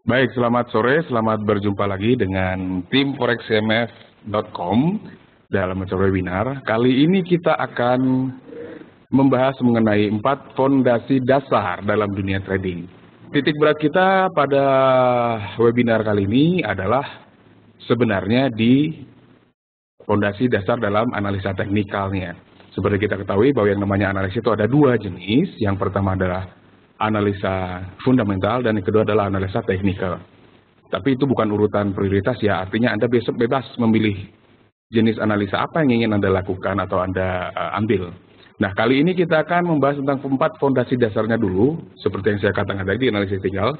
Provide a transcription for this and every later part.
Baik, selamat sore, selamat berjumpa lagi dengan tim forexcmf.com dalam acara webinar. Kali ini kita akan membahas mengenai 4 fondasi dasar dalam dunia trading. Titik berat kita pada webinar kali ini adalah sebenarnya di fondasi dasar dalam analisa teknikalnya. Seperti kita ketahui bahwa yang namanya analisa itu ada 2 jenis. Yang pertama adalah analisa fundamental dan yang kedua adalah analisa teknikal. Tapi itu bukan urutan prioritas ya, artinya Anda besok bebas memilih jenis analisa apa yang ingin Anda lakukan atau Anda ambil. Nah, kali ini kita akan membahas tentang 4 fondasi dasarnya dulu, seperti yang saya katakan tadi, analisa teknikal.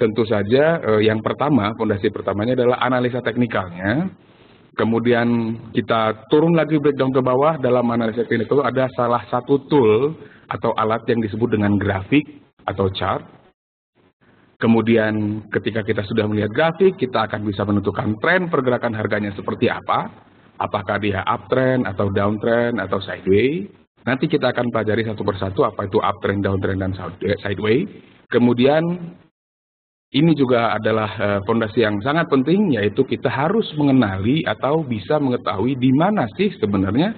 Tentu saja yang pertama, fondasi pertamanya adalah analisa teknikalnya. Kemudian kita turun lagi breakdown ke bawah, dalam analisa teknikal ada salah satu tool atau alat yang disebut dengan grafik atau chart. Kemudian ketika kita sudah melihat grafik, kita akan bisa menentukan tren pergerakan harganya seperti apa. Apakah dia uptrend atau downtrend atau sideways. Nanti kita akan pelajari satu persatu apa itu uptrend, downtrend, dan sideways. Kemudian ini juga adalah fondasi yang sangat penting, yaitu kita harus mengenali atau bisa mengetahui di mana sih sebenarnya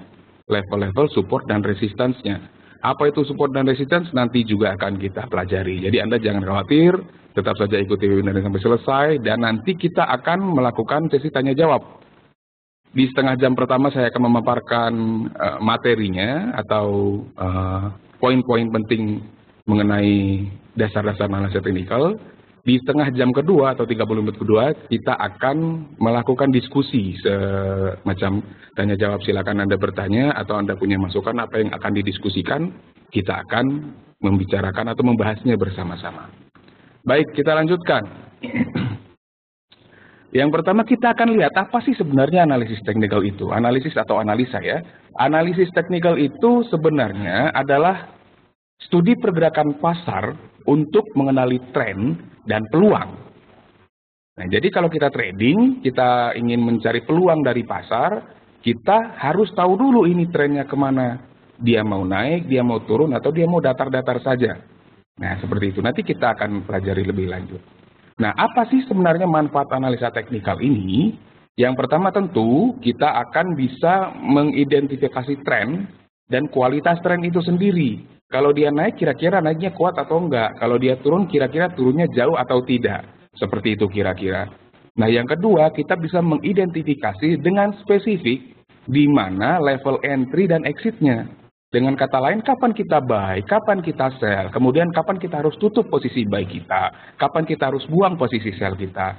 level-level support dan resistance-nya. Apa itu support dan resistance nanti juga akan kita pelajari. Jadi Anda jangan khawatir, tetap saja ikuti webinar sampai selesai, dan nanti kita akan melakukan sesi tanya jawab. Di setengah jam pertama saya akan memaparkan materinya atau poin-poin penting mengenai dasar-dasar analisa teknikal. Di setengah jam kedua atau 30 menit kedua kita akan melakukan diskusi semacam tanya jawab. Silakan Anda bertanya atau Anda punya masukan apa yang akan didiskusikan, kita akan membicarakan atau membahasnya bersama-sama. Baik, kita lanjutkan. Yang pertama kita akan lihat apa sih sebenarnya analisis teknikal itu. Analisis atau analisa ya. Analisis teknikal itu sebenarnya adalah studi pergerakan pasar untuk mengenali tren dan peluang. Nah, jadi kalau kita trading, kita ingin mencari peluang dari pasar, kita harus tahu dulu ini trennya kemana. Dia mau naik, dia mau turun, atau dia mau datar-datar saja. Nah, seperti itu. Nanti kita akan pelajari lebih lanjut. Nah, apa sih sebenarnya manfaat analisa teknikal ini? Yang pertama tentu kita akan bisa mengidentifikasi tren dan kualitas tren itu sendiri. Kalau dia naik, kira-kira naiknya kuat atau enggak. Kalau dia turun, kira-kira turunnya jauh atau tidak. Seperti itu kira-kira. Nah, yang kedua, kita bisa mengidentifikasi dengan spesifik di mana level entry dan exit-nya. Dengan kata lain, kapan kita buy, kapan kita sell, kemudian kapan kita harus tutup posisi buy kita, kapan kita harus buang posisi sell kita,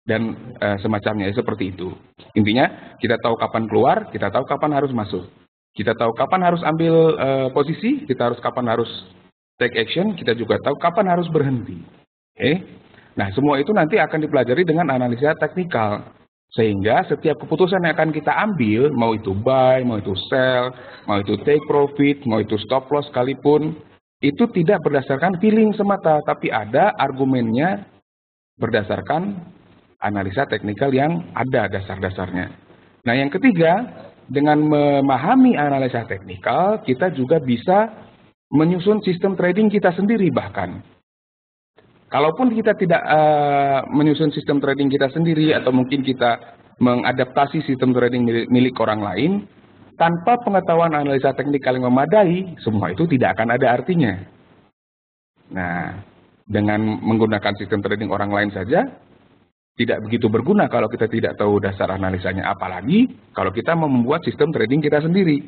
dan semacamnya seperti itu. Intinya, kita tahu kapan keluar, kita tahu kapan harus masuk. Kita tahu kapan harus ambil posisi, kita harus kapan harus take action, kita juga tahu kapan harus berhenti. Oke? Nah, semua itu nanti akan dipelajari dengan analisa teknikal. Sehingga setiap keputusan yang akan kita ambil, mau itu buy, mau itu sell, mau itu take profit, mau itu stop loss sekalipun, itu tidak berdasarkan feeling semata, tapi ada argumennya berdasarkan analisa teknikal yang ada dasar-dasarnya. Nah, yang ketiga, dengan memahami analisa teknikal, kita juga bisa menyusun sistem trading kita sendiri bahkan. Kalaupun kita tidak menyusun sistem trading kita sendiri atau mungkin kita mengadaptasi sistem trading milik orang lain, tanpa pengetahuan analisa teknikal yang memadai, semua itu tidak akan ada artinya. Nah, dengan menggunakan sistem trading orang lain saja, tidak begitu berguna kalau kita tidak tahu dasar analisanya, apalagi kalau kita membuat sistem trading kita sendiri.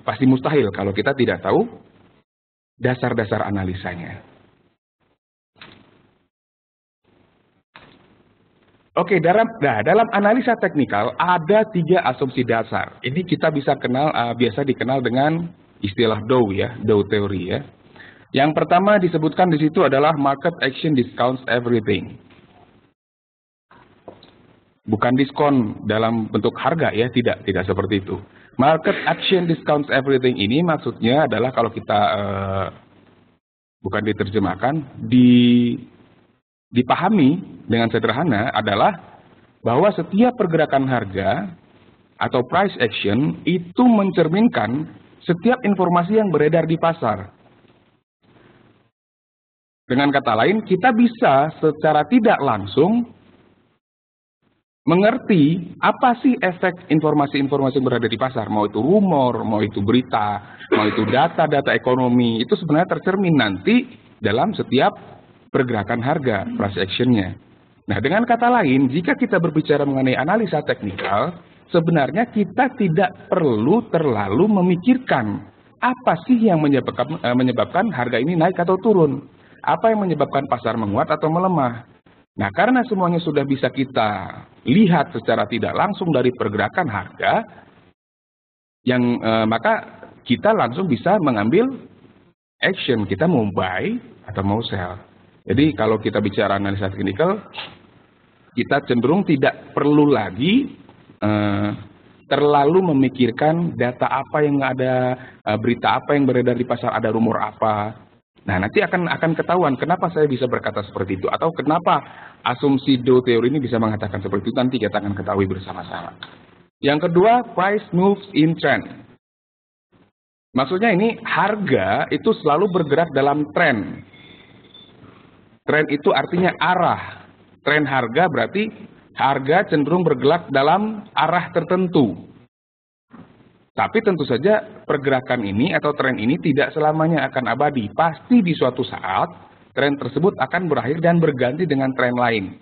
Pasti mustahil kalau kita tidak tahu dasar-dasar analisanya. Oke, dalam analisa teknikal ada 3 asumsi dasar. Ini kita bisa kenal, biasa dikenal dengan istilah Dow ya, Dow Theory ya. Yang pertama disebutkan di situ adalah market action discounts everything. Bukan diskon dalam bentuk harga ya, tidak seperti itu. Market action discounts everything ini maksudnya adalah kalau kita bukan diterjemahkan, dipahami dengan sederhana adalah bahwa setiap pergerakan harga atau price action itu mencerminkan setiap informasi yang beredar di pasar. Dengan kata lain, kita bisa secara tidak langsung mengerti apa sih efek informasi-informasi yang berada di pasar. Mau itu rumor, mau itu berita, mau itu data-data ekonomi. Itu sebenarnya tercermin nanti dalam setiap pergerakan harga, price action-nya. Nah, dengan kata lain, jika kita berbicara mengenai analisa teknikal, sebenarnya kita tidak perlu terlalu memikirkan apa sih yang menyebabkan harga ini naik atau turun. Apa yang menyebabkan pasar menguat atau melemah. Nah, karena semuanya sudah bisa kita lihat secara tidak langsung dari pergerakan harga, maka kita langsung bisa mengambil action, kita mau buy atau mau sell. Jadi kalau kita bicara analisa teknikal, kita cenderung tidak perlu lagi terlalu memikirkan data apa yang ada, berita apa yang beredar di pasar, ada rumor apa. Nah, nanti akan ketahuan kenapa saya bisa berkata seperti itu, atau kenapa asumsi Dow teori ini bisa mengatakan seperti itu, nanti kita akan ketahui bersama-sama. Yang kedua, price moves in trend. Maksudnya ini harga itu selalu bergerak dalam tren. Tren itu artinya arah. Tren harga berarti harga cenderung bergerak dalam arah tertentu. Tapi tentu saja pergerakan ini atau tren ini tidak selamanya akan abadi. Pasti di suatu saat tren tersebut akan berakhir dan berganti dengan tren lain.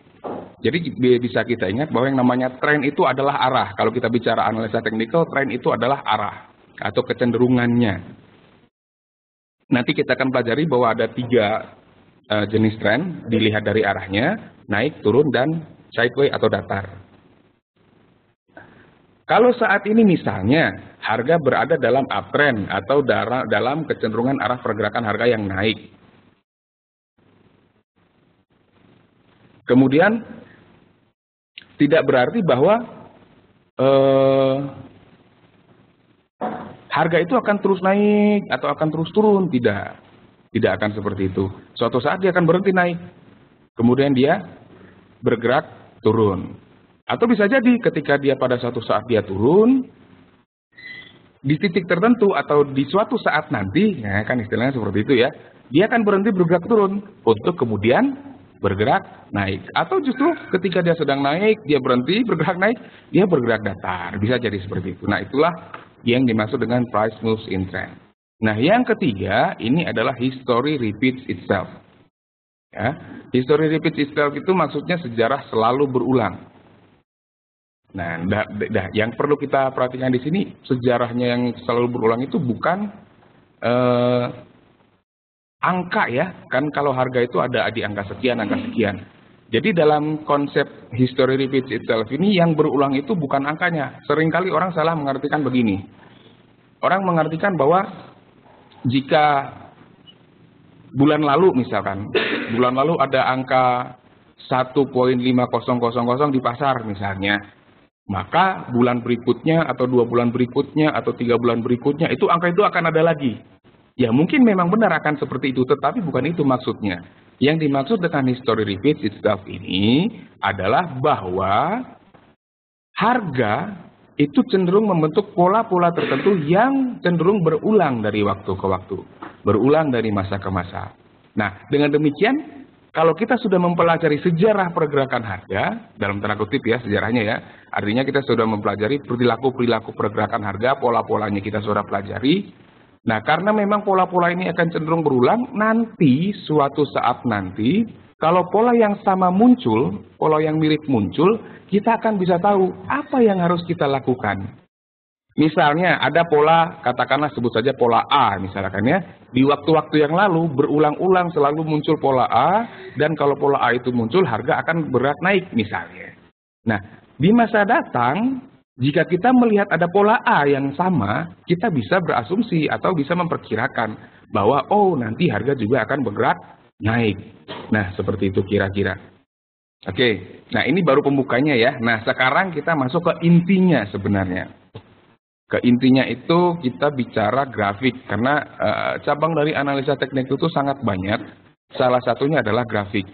Jadi bisa kita ingat bahwa yang namanya tren itu adalah arah. Kalau kita bicara analisa teknikal, tren itu adalah arah atau kecenderungannya. Nanti kita akan pelajari bahwa ada 3 jenis tren dilihat dari arahnya, naik, turun, dan sideways atau datar. Kalau saat ini misalnya harga berada dalam uptrend atau dalam kecenderungan arah pergerakan harga yang naik. Kemudian tidak berarti bahwa harga itu akan terus naik atau akan terus turun. Tidak akan seperti itu. Suatu saat dia akan berhenti naik. Kemudian dia bergerak turun. Atau bisa jadi ketika dia pada suatu saat dia turun, di titik tertentu atau di suatu saat nanti, ya kan istilahnya seperti itu ya, dia akan berhenti bergerak turun untuk kemudian bergerak naik. Atau justru ketika dia sedang naik, dia berhenti bergerak naik, dia bergerak datar. Bisa jadi seperti itu. Nah, itulah yang dimaksud dengan price moves in trend. Nah, yang ketiga, ini adalah history repeats itself. Ya, history repeats itself itu maksudnya sejarah selalu berulang. Nah, yang perlu kita perhatikan di sini, sejarahnya yang selalu berulang itu bukan angka ya, kan kalau harga itu ada di angka sekian, angka sekian. Jadi dalam konsep history repeats itself ini yang berulang itu bukan angkanya. Seringkali orang salah mengartikan begini. Orang mengartikan bahwa jika bulan lalu misalkan, bulan lalu ada angka 1.5000 di pasar misalnya, maka bulan berikutnya atau 2 bulan berikutnya atau 3 bulan berikutnya itu angka itu akan ada lagi. Ya mungkin memang benar akan seperti itu, tetapi bukan itu maksudnya. Yang dimaksud dengan history repeats itself ini adalah bahwa harga itu cenderung membentuk pola-pola tertentu yang cenderung berulang dari waktu ke waktu. Berulang dari masa ke masa. Nah, dengan demikian, kalau kita sudah mempelajari sejarah pergerakan harga, dalam tanda kutip ya sejarahnya ya, artinya kita sudah mempelajari perilaku-perilaku pergerakan harga, pola-polanya kita sudah pelajari. Nah, karena memang pola-pola ini akan cenderung berulang, nanti suatu saat nanti, kalau pola yang sama muncul, pola yang mirip muncul, kita akan bisa tahu apa yang harus kita lakukan. Misalnya ada pola, katakanlah sebut saja pola A misalkan ya. Di waktu-waktu yang lalu berulang-ulang selalu muncul pola A, dan kalau pola A itu muncul harga akan bergerak naik misalnya. Nah, di masa datang jika kita melihat ada pola A yang sama, kita bisa berasumsi atau bisa memperkirakan bahwa oh nanti harga juga akan bergerak naik. Nah, seperti itu kira-kira. Oke, nah ini baru pembukanya ya. Nah, sekarang kita masuk ke intinya sebenarnya. Ke intinya itu kita bicara grafik, karena cabang dari analisa teknik itu sangat banyak. Salah satunya adalah grafik,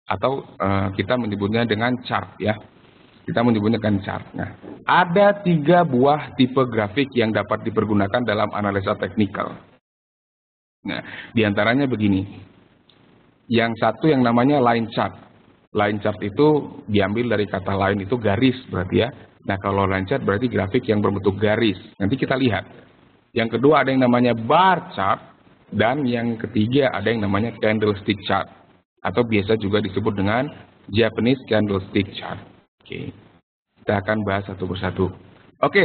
atau kita menyebutnya dengan chart ya. Kita menyebutnya dengan chart. Nah, ada 3 buah tipe grafik yang dapat dipergunakan dalam analisa teknikal. Nah, diantaranya begini. Yang satu yang namanya line chart. Line chart itu diambil dari kata line itu garis berarti ya. Nah kalau line chart berarti grafik yang berbentuk garis. Nanti kita lihat. Yang kedua ada yang namanya bar chart. Dan yang ketiga ada yang namanya candlestick chart. Atau biasa juga disebut dengan Japanese candlestick chart. Oke. Kita akan bahas satu persatu. Oke,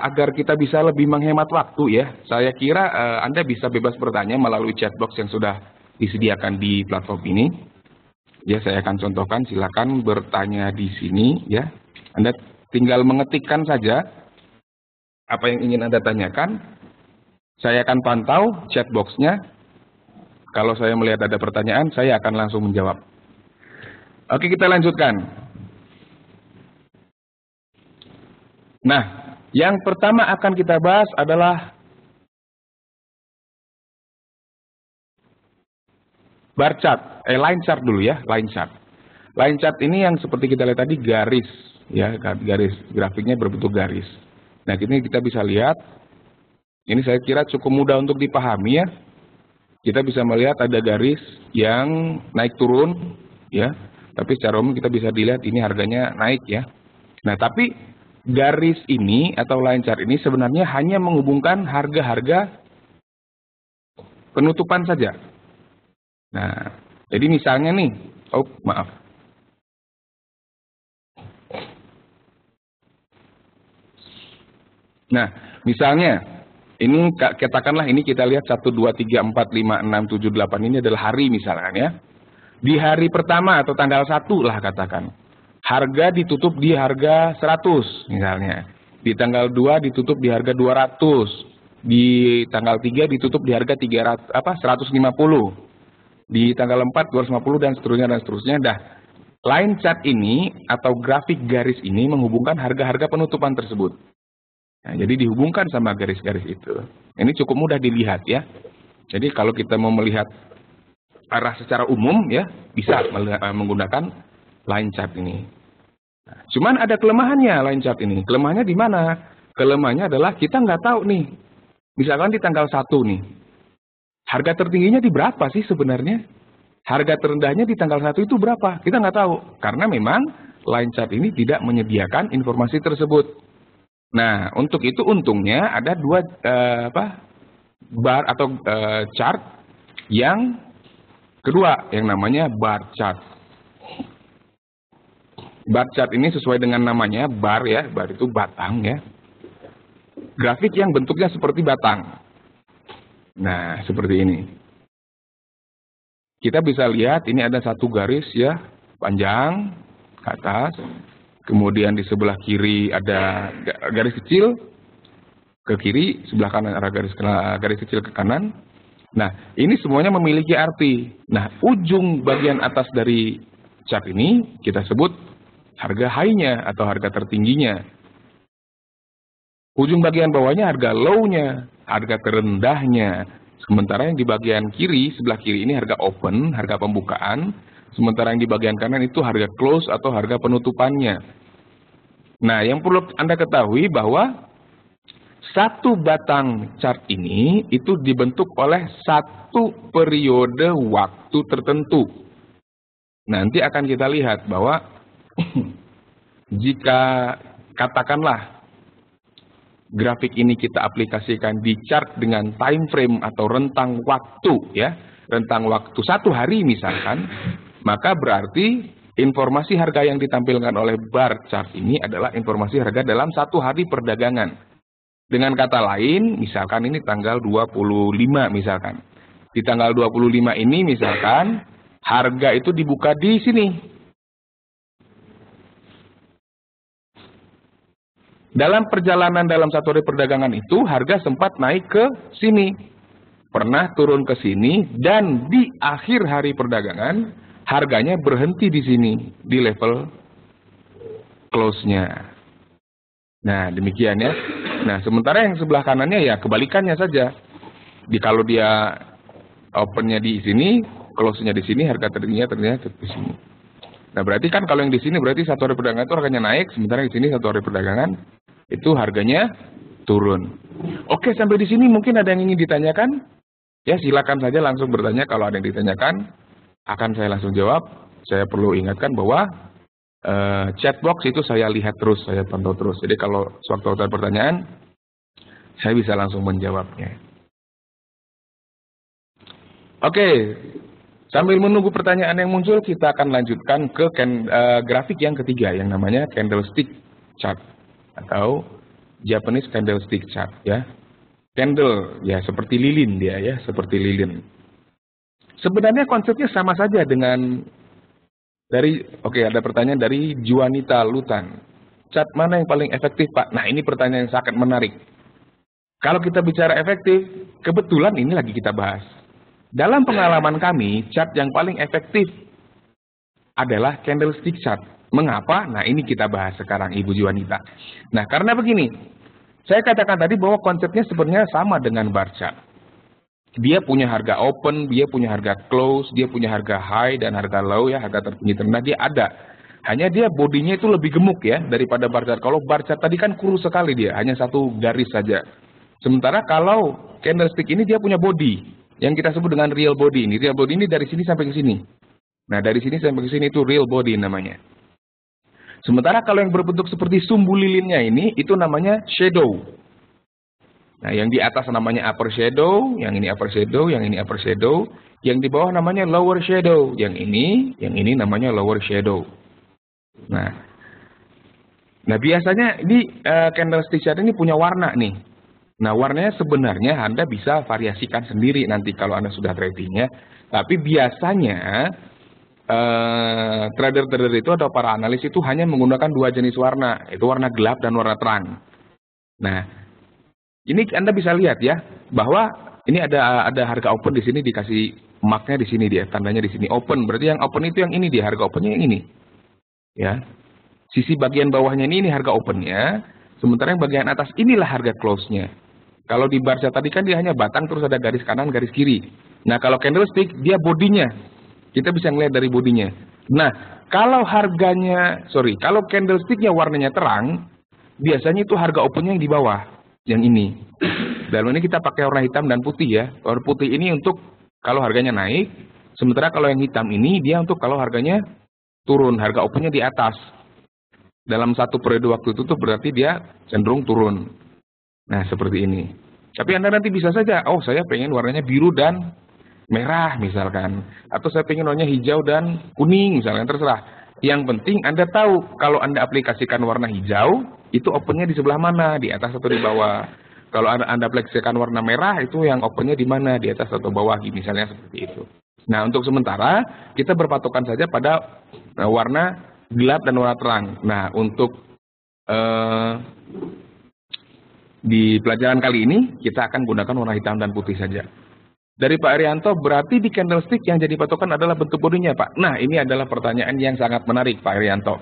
agar kita bisa lebih menghemat waktu ya, saya kira Anda bisa bebas bertanya melalui chatbox yang sudah disediakan di platform ini. Ya, saya akan contohkan, silakan bertanya di sini ya. Anda tinggal mengetikkan saja apa yang ingin Anda tanyakan. Saya akan pantau chatboxnya. Kalau saya melihat ada pertanyaan, saya akan langsung menjawab. Oke, kita lanjutkan. Nah, yang pertama akan kita bahas adalah bar chart, line chart dulu ya, line chart. Line chart ini yang seperti kita lihat tadi garis, ya, garis grafiknya berbentuk garis. Nah, ini kita bisa lihat, ini saya kira cukup mudah untuk dipahami ya. Kita bisa melihat ada garis yang naik turun, ya. Tapi secara umum kita bisa dilihat ini harganya naik ya. Nah, tapi garis ini atau line chart ini sebenarnya hanya menghubungkan harga-harga penutupan saja. Nah, jadi misalnya nih, maaf. Nah, misalnya, ini katakanlah ini kita lihat 1, 2, 3, 4, 5, 6, 7, 8 ini adalah hari misalkan ya. Di hari pertama atau tanggal 1 lah katakan. Harga ditutup di harga 100 misalnya. Di tanggal 2 ditutup di harga 200. Di tanggal 3 ditutup di harga 150. Di tanggal 4 250 dan seterusnya. Dah, line chart ini atau grafik garis ini menghubungkan harga-harga penutupan tersebut. Nah, jadi dihubungkan sama garis-garis itu. Ini cukup mudah dilihat ya. Jadi kalau kita mau melihat arah secara umum ya, bisa menggunakan line chart ini. Cuman ada kelemahannya line chart ini. Kelemahannya di mana? Kelemahannya adalah kita nggak tahu nih. Misalkan di tanggal 1 nih. Harga tertingginya di berapa sih sebenarnya? Harga terendahnya di tanggal 1 itu berapa? Kita nggak tahu. Karena memang line chart ini tidak menyediakan informasi tersebut. Nah, untuk itu untungnya ada dua bar atau chart yang kedua yang namanya bar chart. Bar chart ini sesuai dengan namanya, bar ya, bar itu batang ya. Grafik yang bentuknya seperti batang. Nah, seperti ini. Kita bisa lihat ini ada satu garis ya, panjang ke atas. Kemudian di sebelah kiri ada garis kecil ke kiri, sebelah kanan ada garis kecil ke kanan. Nah, ini semuanya memiliki arti. Nah, ujung bagian atas dari chart ini kita sebut harga high-nya atau harga tertingginya. Ujung bagian bawahnya harga low-nya, harga terendahnya. Sementara yang di bagian kiri, sebelah kiri ini harga open, harga pembukaan. Sementara yang di bagian kanan itu harga close atau harga penutupannya. Nah, yang perlu Anda ketahui bahwa satu batang chart ini itu dibentuk oleh satu periode waktu tertentu. Nanti akan kita lihat bahwa jika katakanlah grafik ini kita aplikasikan di chart dengan time frame atau rentang waktu ya, rentang waktu 1 hari misalkan, maka berarti informasi harga yang ditampilkan oleh bar chart ini adalah informasi harga dalam 1 hari perdagangan. Dengan kata lain, misalkan ini tanggal 25 misalkan. Di tanggal 25 ini misalkan harga itu dibuka di sini. Dalam perjalanan dalam 1 hari perdagangan itu, harga sempat naik ke sini. Pernah turun ke sini, dan di akhir hari perdagangan, harganya berhenti di sini, di level close-nya. Nah, demikian ya. Nah, sementara yang sebelah kanannya ya kebalikannya saja. Kalau dia open-nya di sini, close-nya di sini, harga tertingginya ternyata di sini. Nah, berarti kan kalau yang di sini berarti 1 hari perdagangan itu harganya naik, sementara di sini 1 hari perdagangan itu harganya turun. Oke, sampai di sini mungkin ada yang ingin ditanyakan? Ya, silakan saja langsung bertanya kalau ada yang ditanyakan. akan saya langsung jawab. Saya perlu ingatkan bahwa chat box itu saya lihat terus, saya pantau terus. Jadi kalau sewaktu ada pertanyaan, saya bisa langsung menjawabnya. Oke, sambil menunggu pertanyaan yang muncul, kita akan lanjutkan ke grafik yang ketiga yang namanya candlestick chart atau Japanese candlestick chart ya. Candle ya seperti lilin dia ya, seperti lilin. Sebenarnya konsepnya sama saja dengan ada pertanyaan dari Juanita Lutan. Chart mana yang paling efektif, Pak? Nah, ini pertanyaan yang sangat menarik. Kalau kita bicara efektif, kebetulan ini lagi kita bahas. Dalam pengalaman kami, chart yang paling efektif adalah candlestick chart. Mengapa? Nah, ini kita bahas sekarang, Ibu Juanita. Nah, karena begini, saya katakan tadi bahwa konsepnya sebenarnya sama dengan bar chart. Dia punya harga open, dia punya harga close, dia punya harga high dan harga low ya, harga tertinggi terendah dia ada. Hanya dia bodinya itu lebih gemuk ya daripada bar chart. Kalau bar chart tadi kan kurus sekali dia, hanya satu garis saja. Sementara kalau candlestick ini dia punya body yang kita sebut dengan real body ini. Real body ini dari sini sampai ke sini. Nah, dari sini sampai ke sini itu real body namanya. Sementara kalau yang berbentuk seperti sumbu lilinnya ini itu namanya shadow. Nah, yang di atas namanya upper shadow, yang ini upper shadow, yang ini upper shadow, yang di bawah namanya lower shadow, yang ini namanya lower shadow. Nah biasanya ini candlestick chart ini punya warna nih. Nah, warnanya sebenarnya Anda bisa variasikan sendiri nanti kalau Anda sudah tradingnya. Tapi biasanya trader-trader itu atau para analis itu hanya menggunakan dua jenis warna, itu warna gelap dan warna terang. Nah, ini Anda bisa lihat ya, bahwa ini ada harga open di sini dikasih marknya di sini dia, tandanya di sini open. Berarti yang open itu yang ini dia, harga opennya yang ini. Ya. Sisi bagian bawahnya ini harga opennya, sementara yang bagian atas inilah harga close-nya. Kalau di bar chart tadi kan dia hanya batang terus ada garis kanan, garis kiri. Nah, kalau candlestick dia bodinya. Kita bisa ngelihat dari bodinya. Nah, kalau kalau candlesticknya warnanya terang, biasanya itu harga opennya yang di bawah. Yang ini. Dalam ini kita pakai warna hitam dan putih ya. Warna putih ini untuk kalau harganya naik. Sementara kalau yang hitam ini dia untuk kalau harganya turun. Harga opennya di atas. Dalam satu periode waktu itu tuh berarti dia cenderung turun. Nah, seperti ini. Tapi Anda nanti bisa saja, oh saya pengen warnanya biru dan merah misalkan. Atau saya pengen warnanya hijau dan kuning misalkan, terserah. Yang penting Anda tahu kalau Anda aplikasikan warna hijau, itu opennya di sebelah mana, di atas atau di bawah. Kalau Anda aplikasikan warna merah, itu yang opennya di mana, di atas atau bawah, misalnya seperti itu. Nah, untuk sementara, kita berpatokan saja pada warna gelap dan warna terang. Nah, untuk di pelajaran kali ini, kita akan gunakan warna hitam dan putih saja. Dari Pak Arianto, berarti di candlestick yang jadi patokan adalah bentuk bodinya, Pak. Nah, ini adalah pertanyaan yang sangat menarik, Pak Arianto.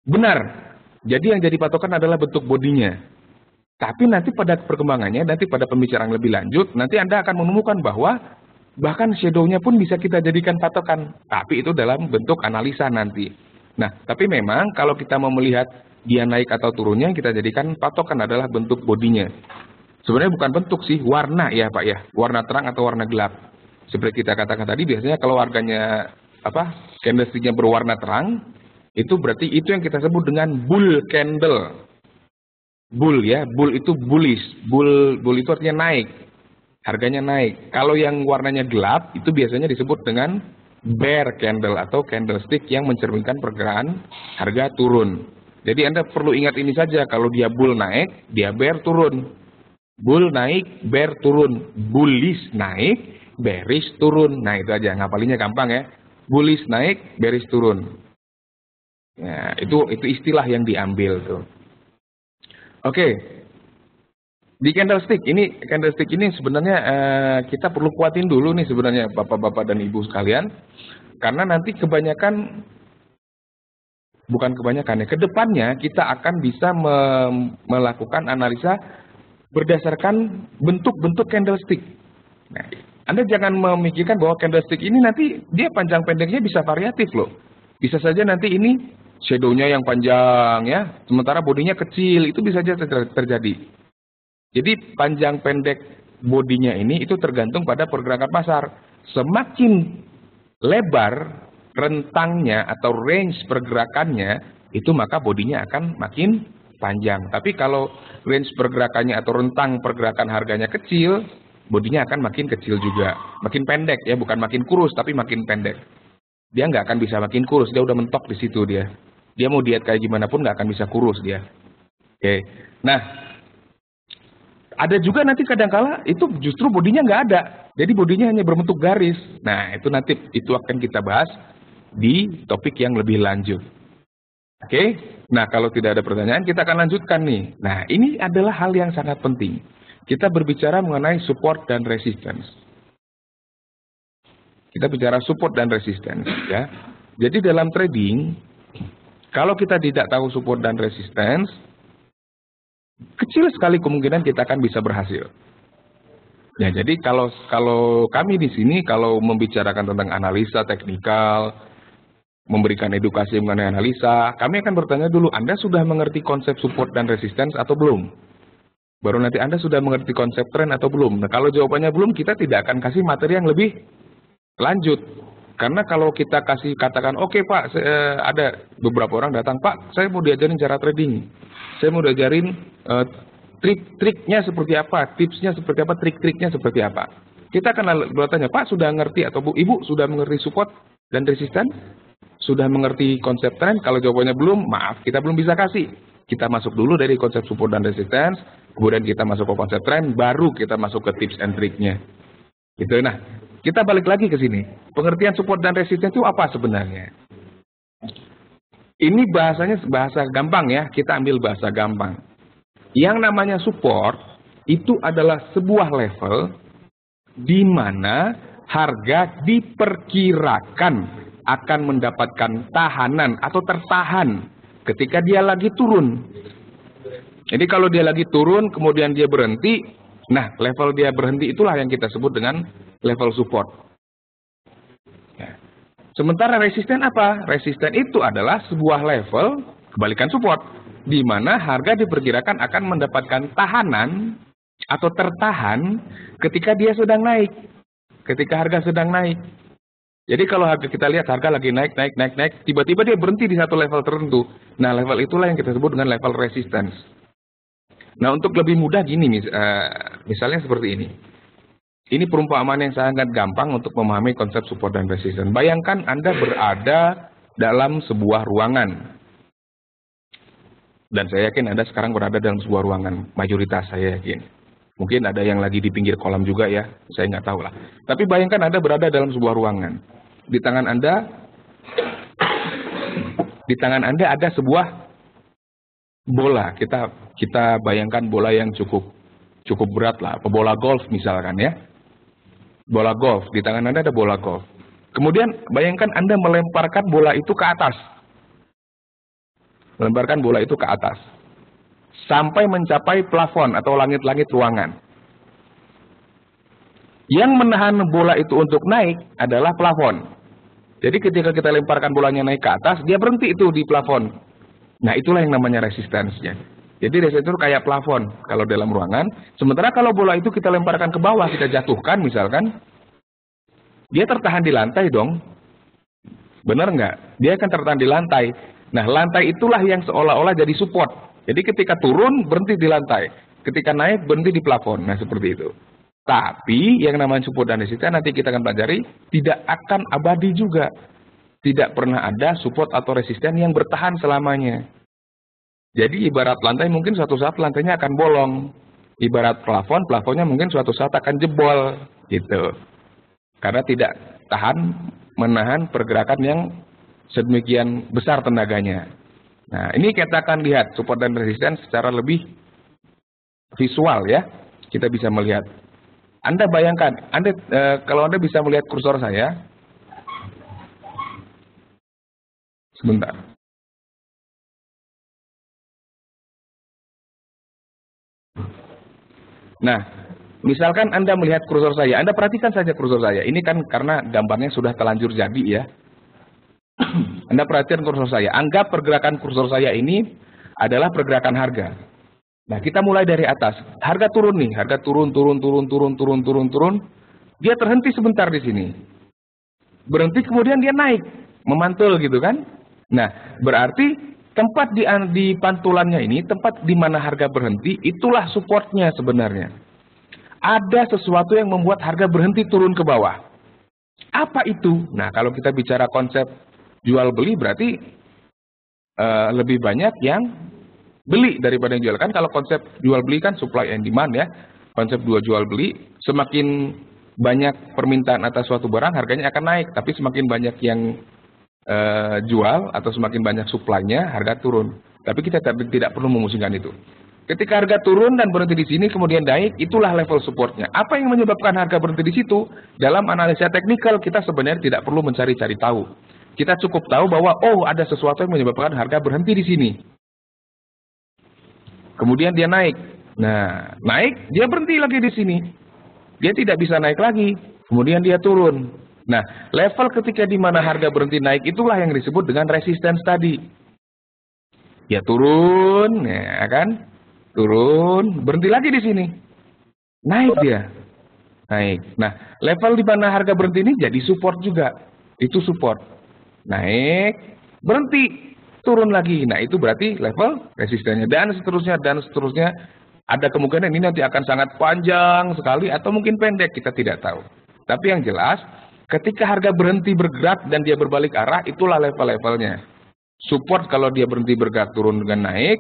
Benar. Jadi yang jadi patokan adalah bentuk bodinya. Tapi nanti pada perkembangannya, nanti pada pembicaraan lebih lanjut, nanti Anda akan menemukan bahwa bahkan shadow-nya pun bisa kita jadikan patokan. Tapi itu dalam bentuk analisa nanti. Nah, tapi memang kalau kita mau melihat dia naik atau turunnya, kita jadikan patokan adalah bentuk bodinya. Sebenarnya bukan bentuk sih, warna ya Pak ya. Warna terang atau warna gelap. Seperti kita katakan tadi, biasanya kalau harganya candlestick-nya berwarna terang, itu berarti itu yang kita sebut dengan bull candle. Bull ya, bull itu bullish. Bull itu artinya naik. Harganya naik. Kalau yang warnanya gelap, itu biasanya disebut dengan bear candle atau candlestick yang mencerminkan pergerakan harga turun. Jadi Anda perlu ingat ini saja, kalau dia bull naik, dia bear turun. Bull naik, bear turun. Bullish naik, bearish turun. Nah, itu aja, ngapalinnya gampang ya. Bullish naik, bearish turun. Nah, itu istilah yang diambil tuh. Oke. Di candlestick ini sebenarnya kita perlu kuatin dulu nih sebenarnya Bapak-bapak dan Ibu sekalian. Karena nanti kedepannya kita akan bisa melakukan analisa berdasarkan bentuk-bentuk candlestick. Nah, Anda jangan memikirkan bahwa candlestick ini nanti dia panjang pendeknya bisa variatif loh. Bisa saja nanti ini shadow-nya yang panjang ya, sementara bodinya kecil, itu bisa saja terjadi. Jadi panjang pendek bodinya ini itu tergantung pada pergerakan pasar. Semakin lebar rentangnya atau range pergerakannya, itu maka bodinya akan makin panjang. Tapi kalau range pergerakannya atau rentang pergerakan harganya kecil, bodinya akan makin kecil juga. Makin pendek ya, bukan makin kurus tapi makin pendek. Dia nggak akan bisa makin kurus, dia udah mentok di situ dia. Dia mau diet kayak gimana pun nggak akan bisa kurus dia. Oke. Nah, ada juga nanti kadangkala itu justru bodinya nggak ada. Jadi bodinya hanya berbentuk garis. Nah, itu nanti itu akan kita bahas di topik yang lebih lanjut. Oke? Nah, kalau tidak ada pertanyaan, kita akan lanjutkan nih. Nah, ini adalah hal yang sangat penting. Kita berbicara mengenai support dan resistance. Kita bicara support dan resistance, ya. Jadi dalam trading, kalau kita tidak tahu support dan resistance, kecil sekali kemungkinan kita akan bisa berhasil. Ya, jadi kalau kami di sini kalau membicarakan tentang analisa teknikal, memberikan edukasi mengenai analisa, kami akan bertanya dulu, Anda sudah mengerti konsep support dan resistance atau belum? Baru nanti Anda sudah mengerti konsep tren atau belum? Nah, kalau jawabannya belum, kita tidak akan kasih materi yang lebih lanjut. Karena kalau kita kasih katakan, oke Pak, ada beberapa orang datang, Pak, saya mau diajarin cara trading. Saya mau diajarin trik-triknya seperti apa, tipsnya seperti apa, trik-triknya seperti apa. Kita akan bertanya, Pak sudah ngerti atau Bu, Ibu sudah mengerti support dan resistance? Sudah mengerti konsep tren? Kalau jawabannya belum, maaf, kita belum bisa kasih. Kita masuk dulu dari konsep support dan resistance, kemudian kita masuk ke konsep tren, baru kita masuk ke tips and triknya. Gitu. Nah, kita balik lagi ke sini. Pengertian support dan resistance itu apa sebenarnya? Ini bahasanya bahasa gampang ya, kita ambil bahasa gampang. Yang namanya support itu adalah sebuah level di mana harga diperkirakan akan mendapatkan tahanan atau tertahan ketika dia lagi turun. Jadi kalau dia lagi turun kemudian dia berhenti, nah level dia berhenti itulah yang kita sebut dengan level support. Ya. Sementara resisten apa? Resisten itu adalah sebuah level kebalikan support, di mana harga diperkirakan akan mendapatkan tahanan atau tertahan ketika dia sedang naik. Ketika harga sedang naik. Jadi kalau harga kita lihat harga lagi naik, tiba-tiba dia berhenti di satu level tertentu. Nah, level itulah yang kita sebut dengan level resistance. Nah, untuk lebih mudah gini, misalnya seperti ini. Ini perumpamaan yang sangat gampang untuk memahami konsep support dan resistance. Bayangkan Anda berada dalam sebuah ruangan. Dan saya yakin Anda sekarang berada dalam sebuah ruangan, mayoritas saya yakin. Mungkin ada yang lagi di pinggir kolam juga ya, saya nggak tahu lah. Tapi bayangkan Anda berada dalam sebuah ruangan. Di tangan Anda ada sebuah bola. Kita bayangkan bola yang cukup berat lah, bola golf misalkan ya. Bola golf, di tangan Anda ada bola golf. Kemudian bayangkan Anda melemparkan bola itu ke atas. Melemparkan bola itu ke atas sampai mencapai plafon atau langit-langit ruangan. Yang menahan bola itu untuk naik adalah plafon. Jadi ketika kita lemparkan bolanya naik ke atas, dia berhenti itu di plafon. Nah, itulah yang namanya resistance-nya. Jadi resistance itu kayak plafon kalau dalam ruangan. Sementara kalau bola itu kita lemparkan ke bawah, kita jatuhkan misalkan, dia tertahan di lantai dong. Benar nggak? Dia akan tertahan di lantai. Nah, lantai itulah yang seolah-olah jadi support. Jadi ketika turun, berhenti di lantai. Ketika naik, berhenti di plafon. Nah, seperti itu. Tapi, yang namanya support dan resistance, nanti kita akan pelajari, tidak akan abadi juga. Tidak pernah ada support atau resistance yang bertahan selamanya. Jadi, ibarat lantai, mungkin suatu saat lantainya akan bolong. Ibarat plafon, plafonnya mungkin suatu saat akan jebol. Gitu. Karena tidak menahan pergerakan yang sedemikian besar tenaganya. Nah, ini kita akan lihat support dan resistance secara lebih visual ya. Kita bisa melihat. Anda bayangkan, kalau Anda bisa melihat kursor saya. Sebentar. Nah, misalkan Anda melihat kursor saya. Anda perhatikan saja kursor saya. Ini kan karena gambarnya sudah terlanjur jadi ya. Anda perhatikan kursor saya. Anggap pergerakan kursor saya ini adalah pergerakan harga. Nah, kita mulai dari atas. Harga turun nih. Harga turun. Dia terhenti sebentar di sini. berhenti kemudian dia naik, memantul gitu kan. Nah, berarti tempat di pantulannya ini, tempat di mana harga berhenti, itulah supportnya sebenarnya. Ada sesuatu yang membuat harga berhenti turun ke bawah. Apa itu? Nah, kalau kita bicara konsep jual beli berarti lebih banyak yang beli daripada yang jual. Kan kalau konsep jual beli kan supply and demand ya. Konsep jual beli, semakin banyak permintaan atas suatu barang harganya akan naik, tapi semakin banyak yang jual atau semakin banyak suplainya harga turun. Tapi kita tidak perlu memusingkan itu. Ketika harga turun dan berhenti di sini kemudian naik, itulah level supportnya. Apa yang menyebabkan harga berhenti di situ? Dalam analisa teknikal kita sebenarnya tidak perlu mencari-cari tahu. Kita cukup tahu bahwa oh ada sesuatu yang menyebabkan harga berhenti di sini. Kemudian dia naik. Nah, naik dia berhenti lagi di sini. Dia tidak bisa naik lagi. Kemudian dia turun. Nah, level ketika di mana harga berhenti naik itulah yang disebut dengan resistance tadi. Dia turun, ya kan? Turun, berhenti lagi di sini. Naik dia. Naik. Nah, level di mana harga berhenti ini jadi support juga. Itu support. Naik, berhenti, turun lagi. Nah, itu berarti level resistennya. Dan seterusnya, dan seterusnya. Ada kemungkinan ini nanti akan sangat panjang sekali atau mungkin pendek, kita tidak tahu. Tapi yang jelas, ketika harga berhenti bergerak dan dia berbalik arah, itulah level-levelnya. Support kalau dia berhenti bergerak turun dengan naik,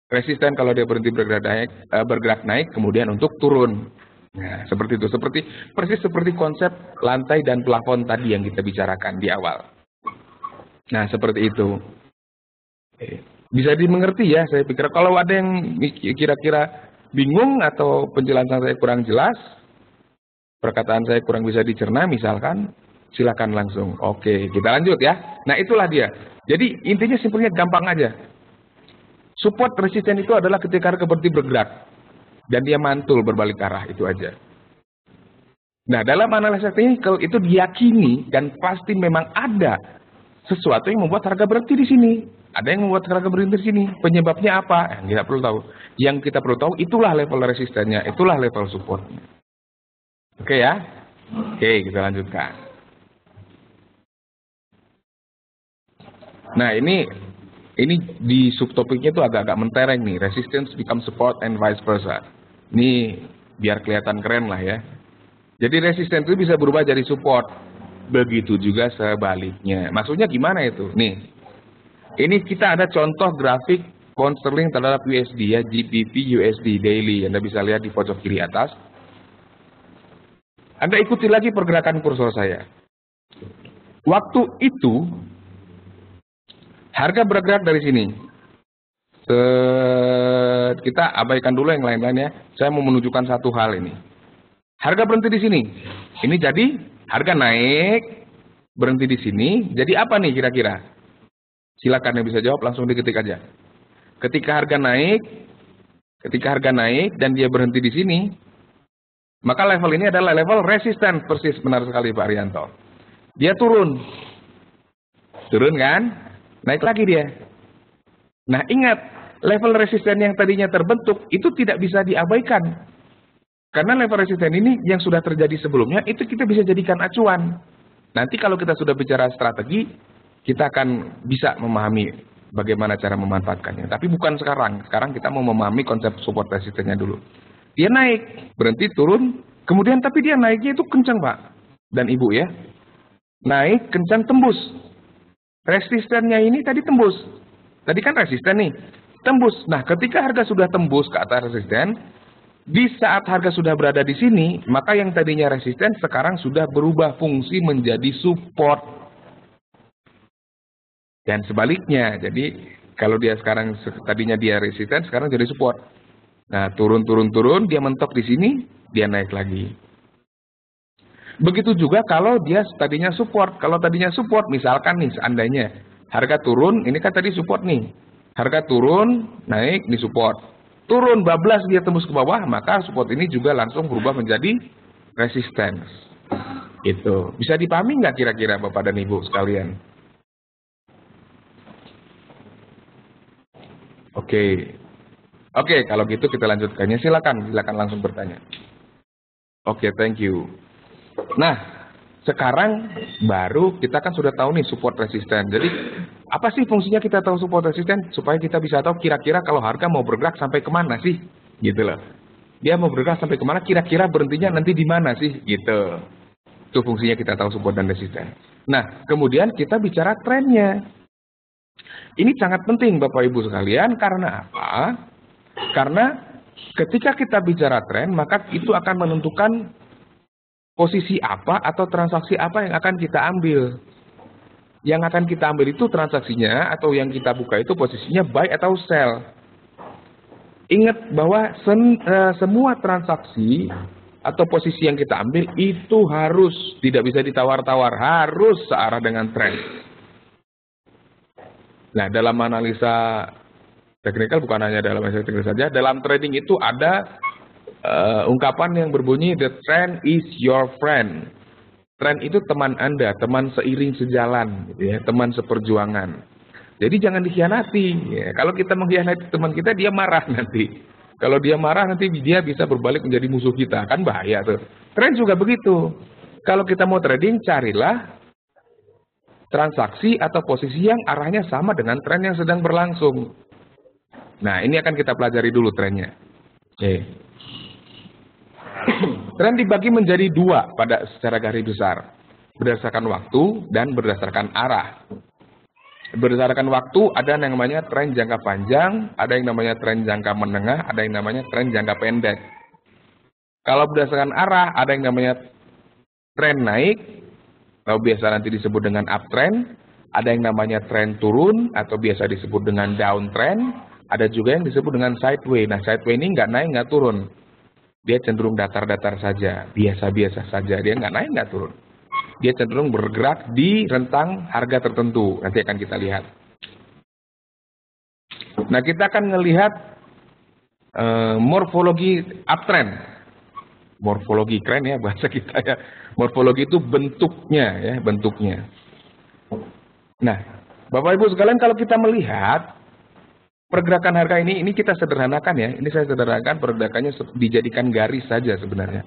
resisten kalau dia berhenti bergerak naik, kemudian untuk turun. Nah, seperti itu. Persis seperti konsep lantai dan plafon tadi yang kita bicarakan di awal. Nah, seperti itu. Bisa dimengerti ya, saya pikir. Kalau ada yang kira-kira bingung atau penjelasan saya kurang jelas, perkataan saya kurang bisa dicerna misalkan, silakan langsung. Oke, kita lanjut ya. Nah, itulah dia. Jadi intinya simpelnya gampang aja. Support resisten itu adalah ketika harga berhenti bergerak dan dia mantul berbalik arah, itu aja. Nah, dalam analisa teknikal itu diyakini dan pasti memang ada sesuatu yang membuat harga berhenti di sini. Ada yang membuat harga berhenti di sini. Penyebabnya apa? Yang kita perlu tahu. Yang kita perlu tahu itulah level resistennya, itulah level supportnya. Oke ya? Oke, kita lanjutkan. Nah, ini di subtopiknya itu agak-agak mentereng nih. Resistance become support and vice versa. Ini biar kelihatan keren lah ya. Jadi resistance itu bisa berubah jadi support. Begitu juga sebaliknya. Maksudnya gimana itu? Nih. Ini kita ada contoh grafik pound sterling terhadap USD ya, GBP USD daily. Anda bisa lihat di pojok kiri atas. Anda ikuti lagi pergerakan kursor saya. Waktu itu harga bergerak dari sini. Kita abaikan dulu yang lain-lain ya. Saya mau menunjukkan satu hal ini. Harga berhenti di sini. Ini jadi harga naik, berhenti di sini. Jadi apa nih kira-kira? Silakan yang bisa jawab langsung diketik aja. Ketika harga naik dan dia berhenti di sini, maka level ini adalah level resisten. Persis benar sekali Pak Arianto. Dia turun kan? Naik lagi dia. Nah, ingat, level resisten yang tadinya terbentuk itu tidak bisa diabaikan. Karena level resisten ini yang sudah terjadi sebelumnya itu kita bisa jadikan acuan. Nanti kalau kita sudah bicara strategi, kita akan bisa memahami bagaimana cara memanfaatkannya. Tapi bukan sekarang. Sekarang kita mau memahami konsep support resistennya dulu. Dia naik, berhenti, turun. Kemudian tapi dia naiknya itu kencang Pak dan Ibu ya. Naik, kencang, tembus. Resistennya ini tadi tembus. Tadi kan resisten nih. Tembus. Nah, ketika harga sudah tembus ke atas resisten, di saat harga sudah berada di sini, maka yang tadinya resisten sekarang sudah berubah fungsi menjadi support. Dan sebaliknya, jadi kalau dia sekarang tadinya dia resisten, sekarang jadi support. Nah, turun, dia mentok di sini, dia naik lagi. Begitu juga kalau dia tadinya support. Kalau tadinya support, misalkan nih seandainya harga turun, ini kan tadi support nih. Harga turun, naik, ini support. Turun, bablas dia tembus ke bawah, maka support ini juga langsung berubah menjadi resistance. Itu. Bisa dipahami nggak kira-kira Bapak dan Ibu sekalian? Oke, kalau gitu kita lanjutkannya. Silakan langsung bertanya. Oke, thank you. Nah, sekarang baru kita kan sudah tahu nih support resisten. Jadi apa sih fungsinya kita tahu support resisten? Supaya kita bisa tahu kira-kira kalau harga mau bergerak sampai kemana sih, gitu loh. Dia mau bergerak sampai kemana, kira-kira berhentinya nanti di mana sih, gitu. Itu fungsinya kita tahu support dan resisten. Nah, kemudian kita bicara trennya. Ini sangat penting Bapak Ibu sekalian, karena apa? Karena ketika kita bicara tren, maka itu akan menentukan posisi apa atau transaksi apa yang akan kita ambil. Yang akan kita ambil itu transaksinya atau yang kita buka itu posisinya buy atau sell. Ingat bahwa semua transaksi atau posisi yang kita ambil itu harus, tidak bisa ditawar-tawar, harus searah dengan tren. Nah, dalam analisa teknikal, bukan hanya dalam analisa teknikal saja, dalam trading itu ada ungkapan yang berbunyi, the trend is your friend. Tren itu teman Anda, teman seiring sejalan, gitu ya, teman seperjuangan. Jadi jangan dikhianati. Ya. Kalau kita mengkhianati teman kita, dia marah nanti. Kalau dia marah, nanti dia bisa berbalik menjadi musuh kita. Kan bahaya tuh. Tren juga begitu. Kalau kita mau trading, carilah transaksi atau posisi yang arahnya sama dengan tren yang sedang berlangsung. Nah, ini akan kita pelajari dulu trennya. Oke. Tren dibagi menjadi dua pada secara garis besar. Berdasarkan waktu dan berdasarkan arah. Berdasarkan waktu ada yang namanya tren jangka panjang, ada yang namanya tren jangka menengah, ada yang namanya tren jangka pendek. Kalau berdasarkan arah ada yang namanya tren naik, atau biasa nanti disebut dengan uptrend, ada yang namanya tren turun atau biasa disebut dengan downtrend, ada juga yang disebut dengan sideway. Nah, sideway ini nggak naik nggak turun. Dia cenderung datar-datar saja, biasa-biasa saja. Dia nggak naik, nggak turun. Dia cenderung bergerak di rentang harga tertentu. Nanti akan kita lihat. Nah, kita akan melihat morfologi uptrend. Morfologi, keren ya bahasa kita ya. Morfologi itu bentuknya ya, bentuknya. Nah, Bapak Ibu sekalian, kalau kita melihat pergerakan harga ini kita sederhanakan ya. Ini saya sederhanakan, pergerakannya dijadikan garis saja sebenarnya.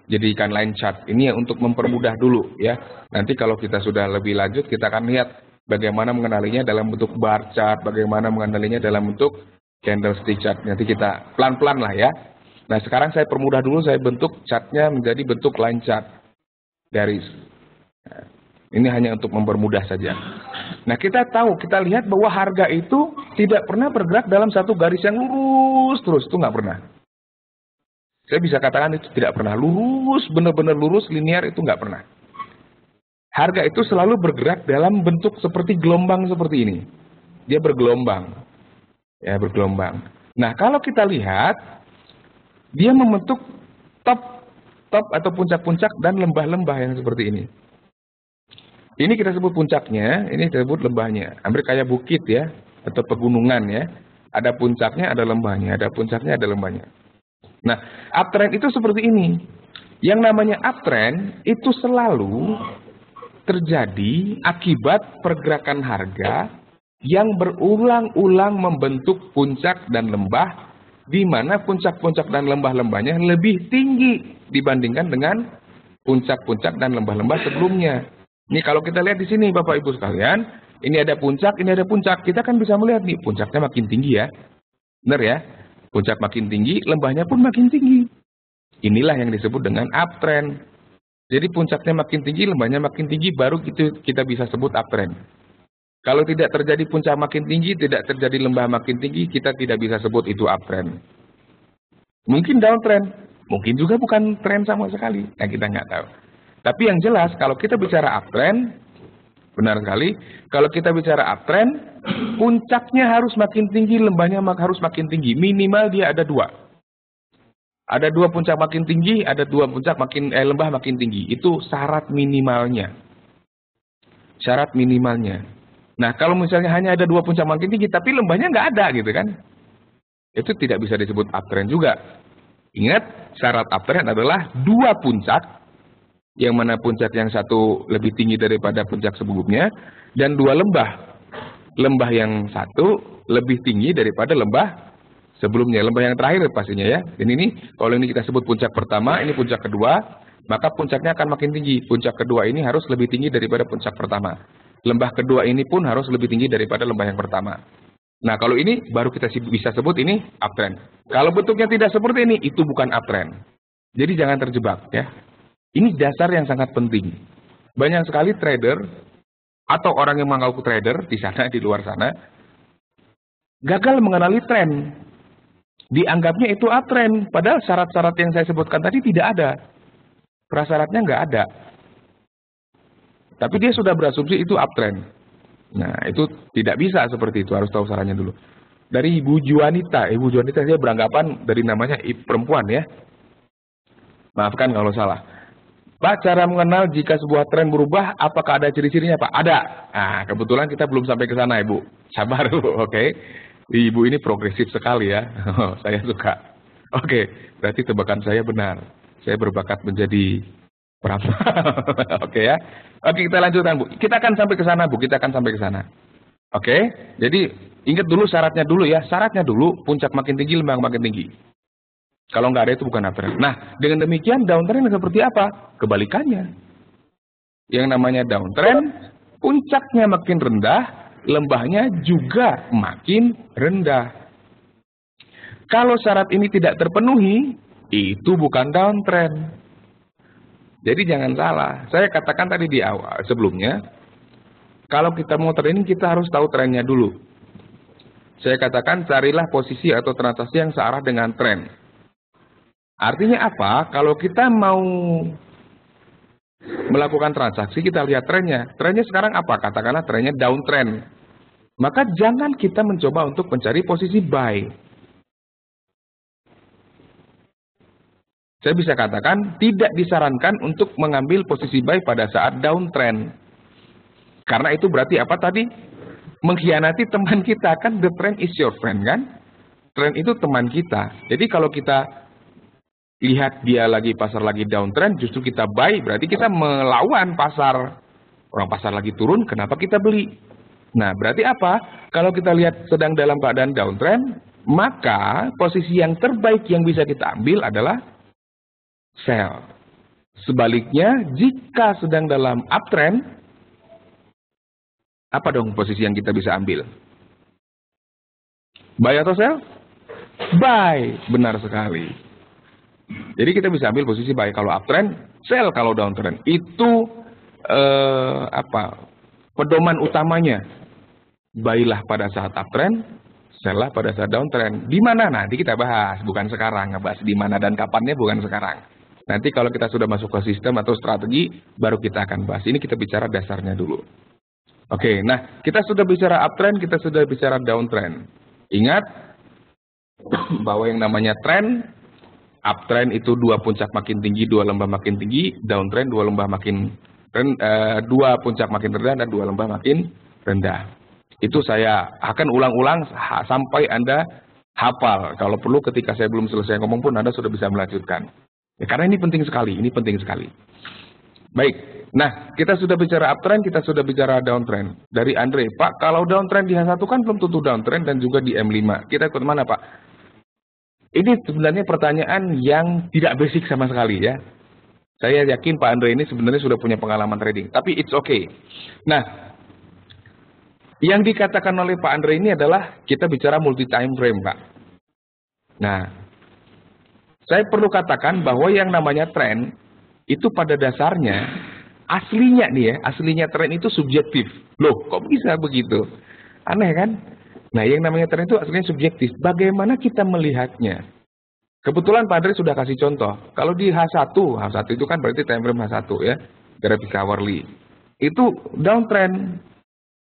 Jadikan line chart. Ini ya untuk mempermudah dulu ya. Nanti kalau kita sudah lebih lanjut, kita akan lihat bagaimana mengenalinya dalam bentuk bar chart, bagaimana mengenalinya dalam bentuk candlestick chart. Nanti kita pelan-pelan lah ya. Nah, sekarang saya permudah dulu, saya bentuk chartnya menjadi bentuk line chart. Garis. Nah, ini hanya untuk mempermudah saja. Nah, kita tahu, kita lihat bahwa harga itu tidak pernah bergerak dalam satu garis yang lurus terus. Itu nggak pernah. Saya bisa katakan itu tidak pernah lurus, benar-benar lurus, linear, itu nggak pernah. Harga itu selalu bergerak dalam bentuk seperti gelombang seperti ini. Dia bergelombang. Ya, bergelombang. Nah, kalau kita lihat, dia membentuk top atau puncak-puncak dan lembah-lembah yang seperti ini. Ini kita sebut puncaknya, ini kita sebut lembahnya. Hampir kayak bukit ya, atau pegunungan ya. Ada puncaknya, ada lembahnya, ada puncaknya, ada lembahnya. Nah, uptrend itu seperti ini. Yang namanya uptrend itu selalu terjadi akibat pergerakan harga yang berulang-ulang membentuk puncak dan lembah, di mana puncak-puncak dan lembah-lembahnya lebih tinggi dibandingkan dengan puncak-puncak dan lembah-lembah sebelumnya. Ini kalau kita lihat di sini Bapak Ibu sekalian, ini ada puncak, ini ada puncak. Kita kan bisa melihat nih, puncaknya makin tinggi ya. Benar ya? Puncak makin tinggi, lembahnya pun makin tinggi. Inilah yang disebut dengan uptrend. Jadi puncaknya makin tinggi, lembahnya makin tinggi, baru kita bisa sebut uptrend. Kalau tidak terjadi puncak makin tinggi, tidak terjadi lembah makin tinggi, kita tidak bisa sebut itu uptrend. Mungkin downtrend, mungkin juga bukan trend sama sekali. Nah, kita nggak tahu. Tapi yang jelas, kalau kita bicara uptrend, benar sekali, kalau kita bicara uptrend, puncaknya harus makin tinggi, lembahnya harus makin tinggi. Minimal dia ada dua. Ada dua puncak makin tinggi, ada dua puncak lembah makin tinggi. Itu syarat minimalnya. Syarat minimalnya. Nah, kalau misalnya hanya ada dua puncak makin tinggi, tapi lembahnya nggak ada gitu kan. Itu tidak bisa disebut uptrend juga. Ingat, syarat uptrend adalah dua puncak, yang mana puncak yang satu lebih tinggi daripada puncak sebelumnya, dan dua lembah. Lembah yang satu lebih tinggi daripada lembah sebelumnya. Lembah yang terakhir pastinya ya. Dan ini, kalau ini kita sebut puncak pertama, ini puncak kedua, maka puncaknya akan makin tinggi. Puncak kedua ini harus lebih tinggi daripada puncak pertama. Lembah kedua ini pun harus lebih tinggi daripada lembah yang pertama. Nah, kalau ini baru kita bisa sebut ini uptrend. Kalau bentuknya tidak seperti ini, itu bukan uptrend. Jadi jangan terjebak ya. Ini dasar yang sangat penting. Banyak sekali trader atau orang yang mengaku trader di sana, di luar sana, gagal mengenali tren. Dianggapnya itu uptrend, padahal syarat-syarat yang saya sebutkan tadi tidak ada. Prasyaratnya nggak ada. Tapi dia sudah berasumsi itu uptrend. Nah, itu tidak bisa seperti itu, harus tahu caranya dulu. Dari Ibu Juanita dia beranggapan dari namanya perempuan ya. Maafkan kalau salah. Pak, cara mengenal jika sebuah tren berubah, apakah ada ciri-cirinya Pak? Ada. Nah, kebetulan kita belum sampai ke sana Ibu. Sabar dulu, oke. Ibu ini progresif sekali ya. Saya suka. Oke, berarti tebakan saya benar. Saya berbakat menjadi peramal. Oke ya. Oke, kita lanjutkan Bu. Kita akan sampai ke sana Bu, kita akan sampai ke sana. Oke, jadi ingat dulu syaratnya dulu ya. Syaratnya dulu, puncak makin tinggi, lembah makin tinggi. Kalau nggak ada itu bukan uptrend. Nah, dengan demikian downtrend seperti apa? Kebalikannya. Yang namanya downtrend, puncaknya makin rendah, lembahnya juga makin rendah. Kalau syarat ini tidak terpenuhi, itu bukan downtrend. Jadi jangan salah. Saya katakan tadi di awal sebelumnya, kalau kita mau trading kita harus tahu trennya dulu. Saya katakan carilah posisi atau transaksi yang searah dengan tren. Artinya apa? Kalau kita mau melakukan transaksi, kita lihat trennya. Trennya sekarang apa? Katakanlah trennya downtrend. Maka jangan kita mencoba untuk mencari posisi buy. Saya bisa katakan tidak disarankan untuk mengambil posisi buy pada saat downtrend. Karena itu berarti apa tadi? Mengkhianati teman kita. Kan the trend is your friend kan? Trend itu teman kita. Jadi kalau kita lihat dia pasar lagi downtrend, justru kita buy, berarti kita melawan pasar. Orang pasar lagi turun, kenapa kita beli? Nah, berarti apa? Kalau kita lihat sedang dalam keadaan downtrend, maka posisi yang terbaik yang bisa kita ambil adalah sell. Sebaliknya, jika sedang dalam uptrend, apa dong posisi yang kita bisa ambil? Buy atau sell? Buy, benar sekali. Jadi kita bisa ambil posisi buy kalau uptrend, sell kalau downtrend. Itu pedoman utamanya. Buy-lah pada saat uptrend, sell-lah pada saat downtrend. Di mana nanti kita bahas, bukan sekarang. Ngebahas di mana dan kapannya bukan sekarang. Nanti kalau kita sudah masuk ke sistem atau strategi, baru kita akan bahas. Ini kita bicara dasarnya dulu. Oke, nah kita sudah bicara uptrend, kita sudah bicara downtrend. Ingat bahwa yang namanya trend, uptrend itu dua puncak makin tinggi, dua lembah makin tinggi. Downtrend dua puncak makin rendah dan dua lembah makin rendah. Itu saya akan ulang-ulang sampai Anda hafal. Kalau perlu ketika saya belum selesai ngomong pun Anda sudah bisa melanjutkan. Ya, karena ini penting sekali. Ini penting sekali. Baik. Nah, kita sudah bicara uptrend, kita sudah bicara downtrend. Dari Andre, Pak, kalau downtrend di H1 kan belum tentu downtrend dan juga di M5. Kita ikut mana, Pak? Ini sebenarnya pertanyaan yang tidak basic sama sekali ya. Saya yakin Pak Andre ini sebenarnya sudah punya pengalaman trading. Tapi it's okay. Nah, yang dikatakan oleh Pak Andre ini adalah kita bicara multi time frame Pak. Nah, saya perlu katakan bahwa yang namanya tren itu pada dasarnya aslinya nih ya, aslinya tren itu subjektif. Loh, kok bisa begitu? Aneh kan? Nah, yang namanya tren itu aslinya subjektif. Bagaimana kita melihatnya? Kebetulan Pak Andre sudah kasih contoh. Kalau di H1 itu kan berarti time frame H1 ya, grafik hourly. Itu downtrend.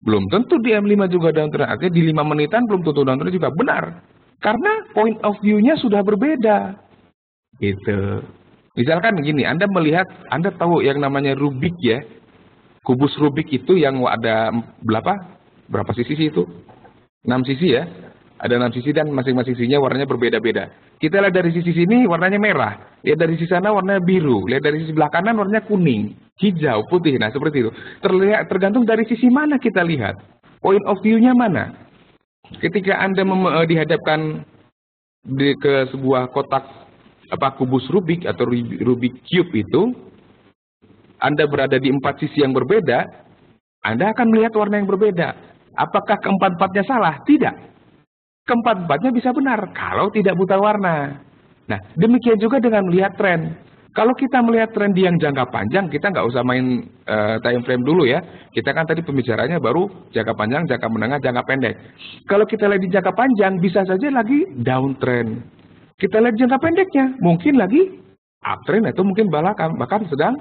Belum tentu di M5 juga downtrend. Artinya di 5 menitan belum tentu downtrend juga. Benar. Karena point of view-nya sudah berbeda. Gitu. Misalkan begini, Anda melihat, Anda tahu yang namanya Rubik ya. Kubus Rubik itu yang ada berapa sisi itu? 6 sisi ya. Ada 6 sisi dan masing-masing sisinya warnanya berbeda-beda. Kita lihat dari sisi sini warnanya merah. Lihat dari sisi sana warnanya biru. Lihat dari sisi sebelah kanan warnanya kuning, hijau, putih. Nah seperti itu. Tergantung dari sisi mana kita lihat. Point of view-nya mana. Ketika Anda dihadapkan ke sebuah kotak kubus Rubik atau Rubik Cube itu, Anda berada di 4 sisi yang berbeda, Anda akan melihat warna yang berbeda. Apakah keempat-empatnya salah? Tidak. Keempat-empatnya bisa benar kalau tidak buta warna. Nah, demikian juga dengan melihat tren. Kalau kita melihat tren di yang jangka panjang, kita nggak usah main time frame dulu ya. Kita kan tadi pembicaranya baru jangka panjang, jangka menengah, jangka pendek. Kalau kita lihat di jangka panjang, bisa saja lagi downtrend. Kita lihat jangka pendeknya, mungkin lagi uptrend atau mungkin bahkan sedang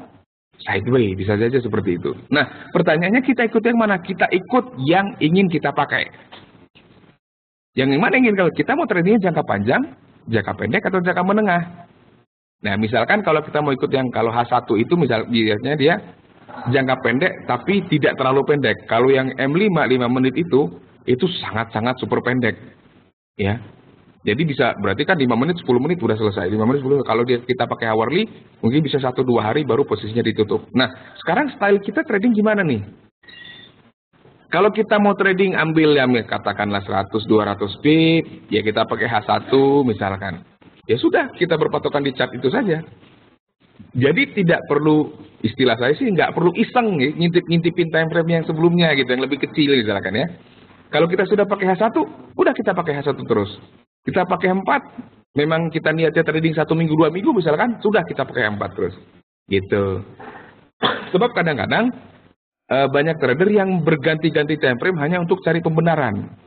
sideways, bisa saja seperti itu. Nah, pertanyaannya kita ikut yang mana? Kita ikut yang ingin kita pakai. Yang mana ingin, kalau kita mau tradingnya jangka panjang, jangka pendek, atau jangka menengah. Nah, misalkan kalau kita mau ikut yang kalau H1 itu misalnya dia jangka pendek tapi tidak terlalu pendek. Kalau yang M5 5 menit itu sangat-sangat super pendek. Ya. Jadi bisa berarti kan 5 menit 10 menit udah selesai. 5 menit 10 menit. Kalau kita pakai hourly mungkin bisa 1-2 hari baru posisinya ditutup. Nah, sekarang style kita trading gimana nih? Kalau kita mau trading ambil yang katakanlah 100 200 pip, ya kita pakai H1 misalkan. Ya sudah, kita berpatokan di chart itu saja. Jadi tidak perlu, istilah saya sih nggak perlu iseng ya, ngintipin time frame yang sebelumnya gitu, yang lebih kecil misalkan ya. Kalau kita sudah pakai H1, udah kita pakai H1 terus. Kita pakai 4, memang kita niatnya trading 1 minggu 2 minggu misalkan, sudah kita pakai 4 terus. Gitu. Sebab kadang-kadang banyak trader yang berganti-ganti time frame hanya untuk cari pembenaran.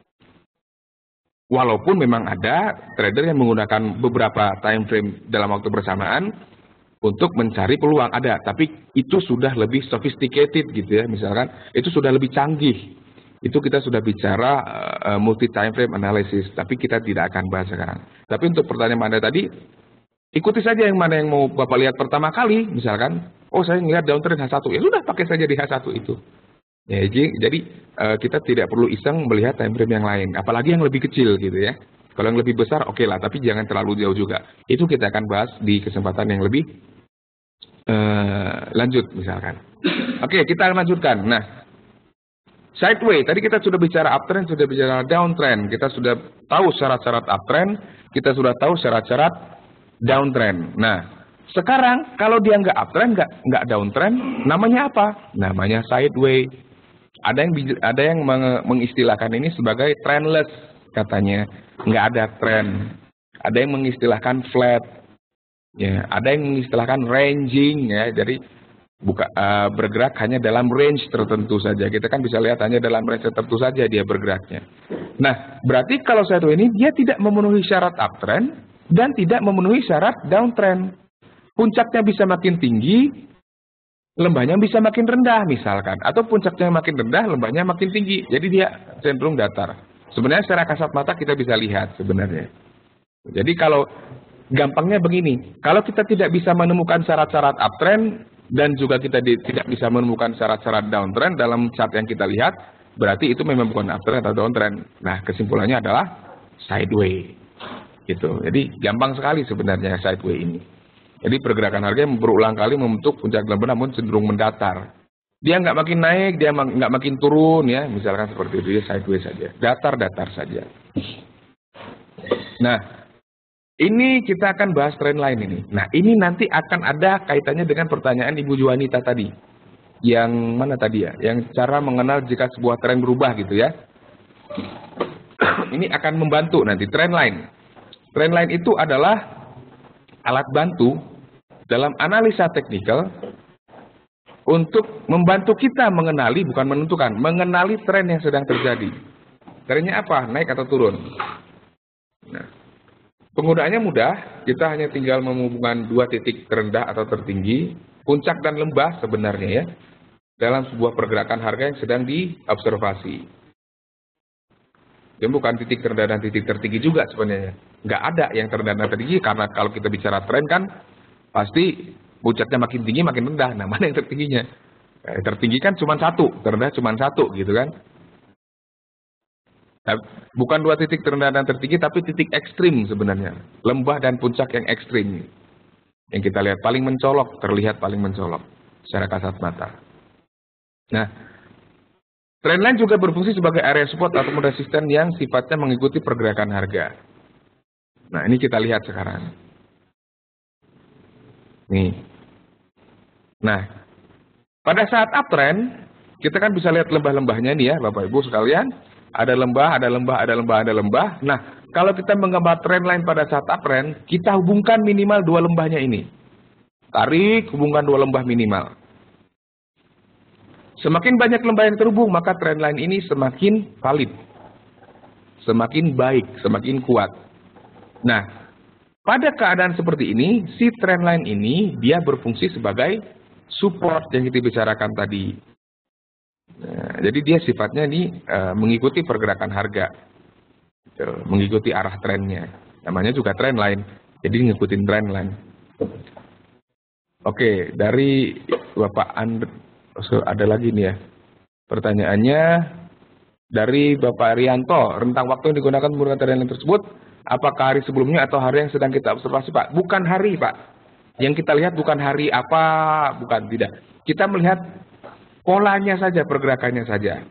Walaupun memang ada trader yang menggunakan beberapa time frame dalam waktu bersamaan untuk mencari peluang, ada, tapi itu sudah lebih sophisticated gitu ya, misalkan itu sudah lebih canggih. Itu kita sudah bicara multi time frame analysis, tapi kita tidak akan bahas sekarang. Tapi untuk pertanyaan Anda tadi, ikuti saja yang mana yang mau Bapak lihat pertama kali, misalkan, oh saya melihat downtrend H1, ya sudah pakai saja di H1 itu. Ya, jadi kita tidak perlu iseng melihat time frame yang lain, apalagi yang lebih kecil gitu ya. Kalau yang lebih besar oke lah, tapi jangan terlalu jauh juga. Itu kita akan bahas di kesempatan yang lebih lanjut misalkan. Oke, kita lanjutkan. Nah, sideways tadi kita sudah bicara uptrend, sudah bicara downtrend. Kita sudah tahu syarat-syarat uptrend, kita sudah tahu syarat-syarat downtrend. Nah, sekarang kalau dia nggak uptrend, nggak downtrend, namanya apa? Namanya sideways. Ada yang mengistilahkan ini sebagai trendless katanya, nggak ada trend. Ada yang mengistilahkan flat, ya. Ada yang mengistilahkan ranging, ya. Jadi bergerak hanya dalam range tertentu saja. Kita kan bisa lihat hanya dalam range tertentu saja dia bergeraknya. Nah, berarti kalau sideways ini dia tidak memenuhi syarat uptrend dan tidak memenuhi syarat downtrend. Puncaknya bisa makin tinggi, lembahnya bisa makin rendah misalkan, atau puncaknya makin rendah, lembahnya makin tinggi. Jadi dia cenderung datar. Sebenarnya secara kasat mata kita bisa lihat sebenarnya. Jadi kalau gampangnya begini, kalau kita tidak bisa menemukan syarat-syarat uptrend dan juga kita tidak bisa menemukan syarat-syarat downtrend dalam chart yang kita lihat, berarti itu memang bukan uptrend atau downtrend. Nah, kesimpulannya adalah sideways. Gitu. Jadi gampang sekali sebenarnya sideways ini. Jadi pergerakan harga yang berulang kali membentuk puncak lembah namun cenderung mendatar. Dia nggak makin naik, dia nggak makin turun ya, misalkan seperti itu, dia sideways saja, datar-datar saja. Nah, ini kita akan bahas tren lain ini. Nah, ini nanti akan ada kaitannya dengan pertanyaan Ibu Juanita tadi. Yang mana tadi ya? Yang cara mengenal jika sebuah tren berubah gitu ya. Ini akan membantu nanti tren lain. Tren lain itu adalah alat bantu dalam analisa teknikal untuk membantu kita mengenali, bukan menentukan, mengenali tren yang sedang terjadi. Trennya apa? Naik atau turun? Nah, penggunaannya mudah, kita hanya tinggal menghubungkan 2 titik terendah atau tertinggi, puncak dan lembah sebenarnya ya, dalam sebuah pergerakan harga yang sedang diobservasi. Dan bukan titik terendah dan titik tertinggi juga sebenarnya. Nggak ada yang terendah dan tertinggi, karena kalau kita bicara tren kan, pasti puncaknya makin tinggi makin rendah. Nah, mana yang tertingginya? Tertinggi kan cuma 1, terendah cuma 1 gitu kan. Nah, bukan 2 titik terendah dan tertinggi, tapi titik ekstrim sebenarnya. Lembah dan puncak yang ekstrim. Yang kita lihat paling mencolok, terlihat paling mencolok secara kasat mata. Nah, tren lain juga berfungsi sebagai area support atau resisten yang sifatnya mengikuti pergerakan harga. Nah, ini kita lihat sekarang. Nih. Nah, Pada saat uptrend, kita kan bisa lihat lembah-lembahnya nih ya, Bapak Ibu sekalian. Ada lembah, ada lembah, ada lembah, ada lembah. Nah, kalau kita menggambar trendline pada saat uptrend, kita hubungkan minimal dua lembahnya ini. Tarik, hubungkan dua lembah minimal. Semakin banyak lembah yang terhubung, maka trendline ini semakin valid. Semakin baik, semakin kuat. Nah, pada keadaan seperti ini, si trendline ini dia berfungsi sebagai support yang kita bicarakan tadi. Nah, jadi dia sifatnya ini mengikuti pergerakan harga, mengikuti arah trennya. Namanya juga trendline, jadi ngikutin trendline. Oke, dari Bapak Andre, ada lagi nih ya. Pertanyaannya dari Bapak Rianto, rentang waktu yang digunakan menggunakan trendline tersebut, apakah hari sebelumnya atau hari yang sedang kita observasi, Pak? Bukan hari, Pak. Yang kita lihat bukan hari apa, bukan, tidak. Kita melihat polanya saja, pergerakannya saja.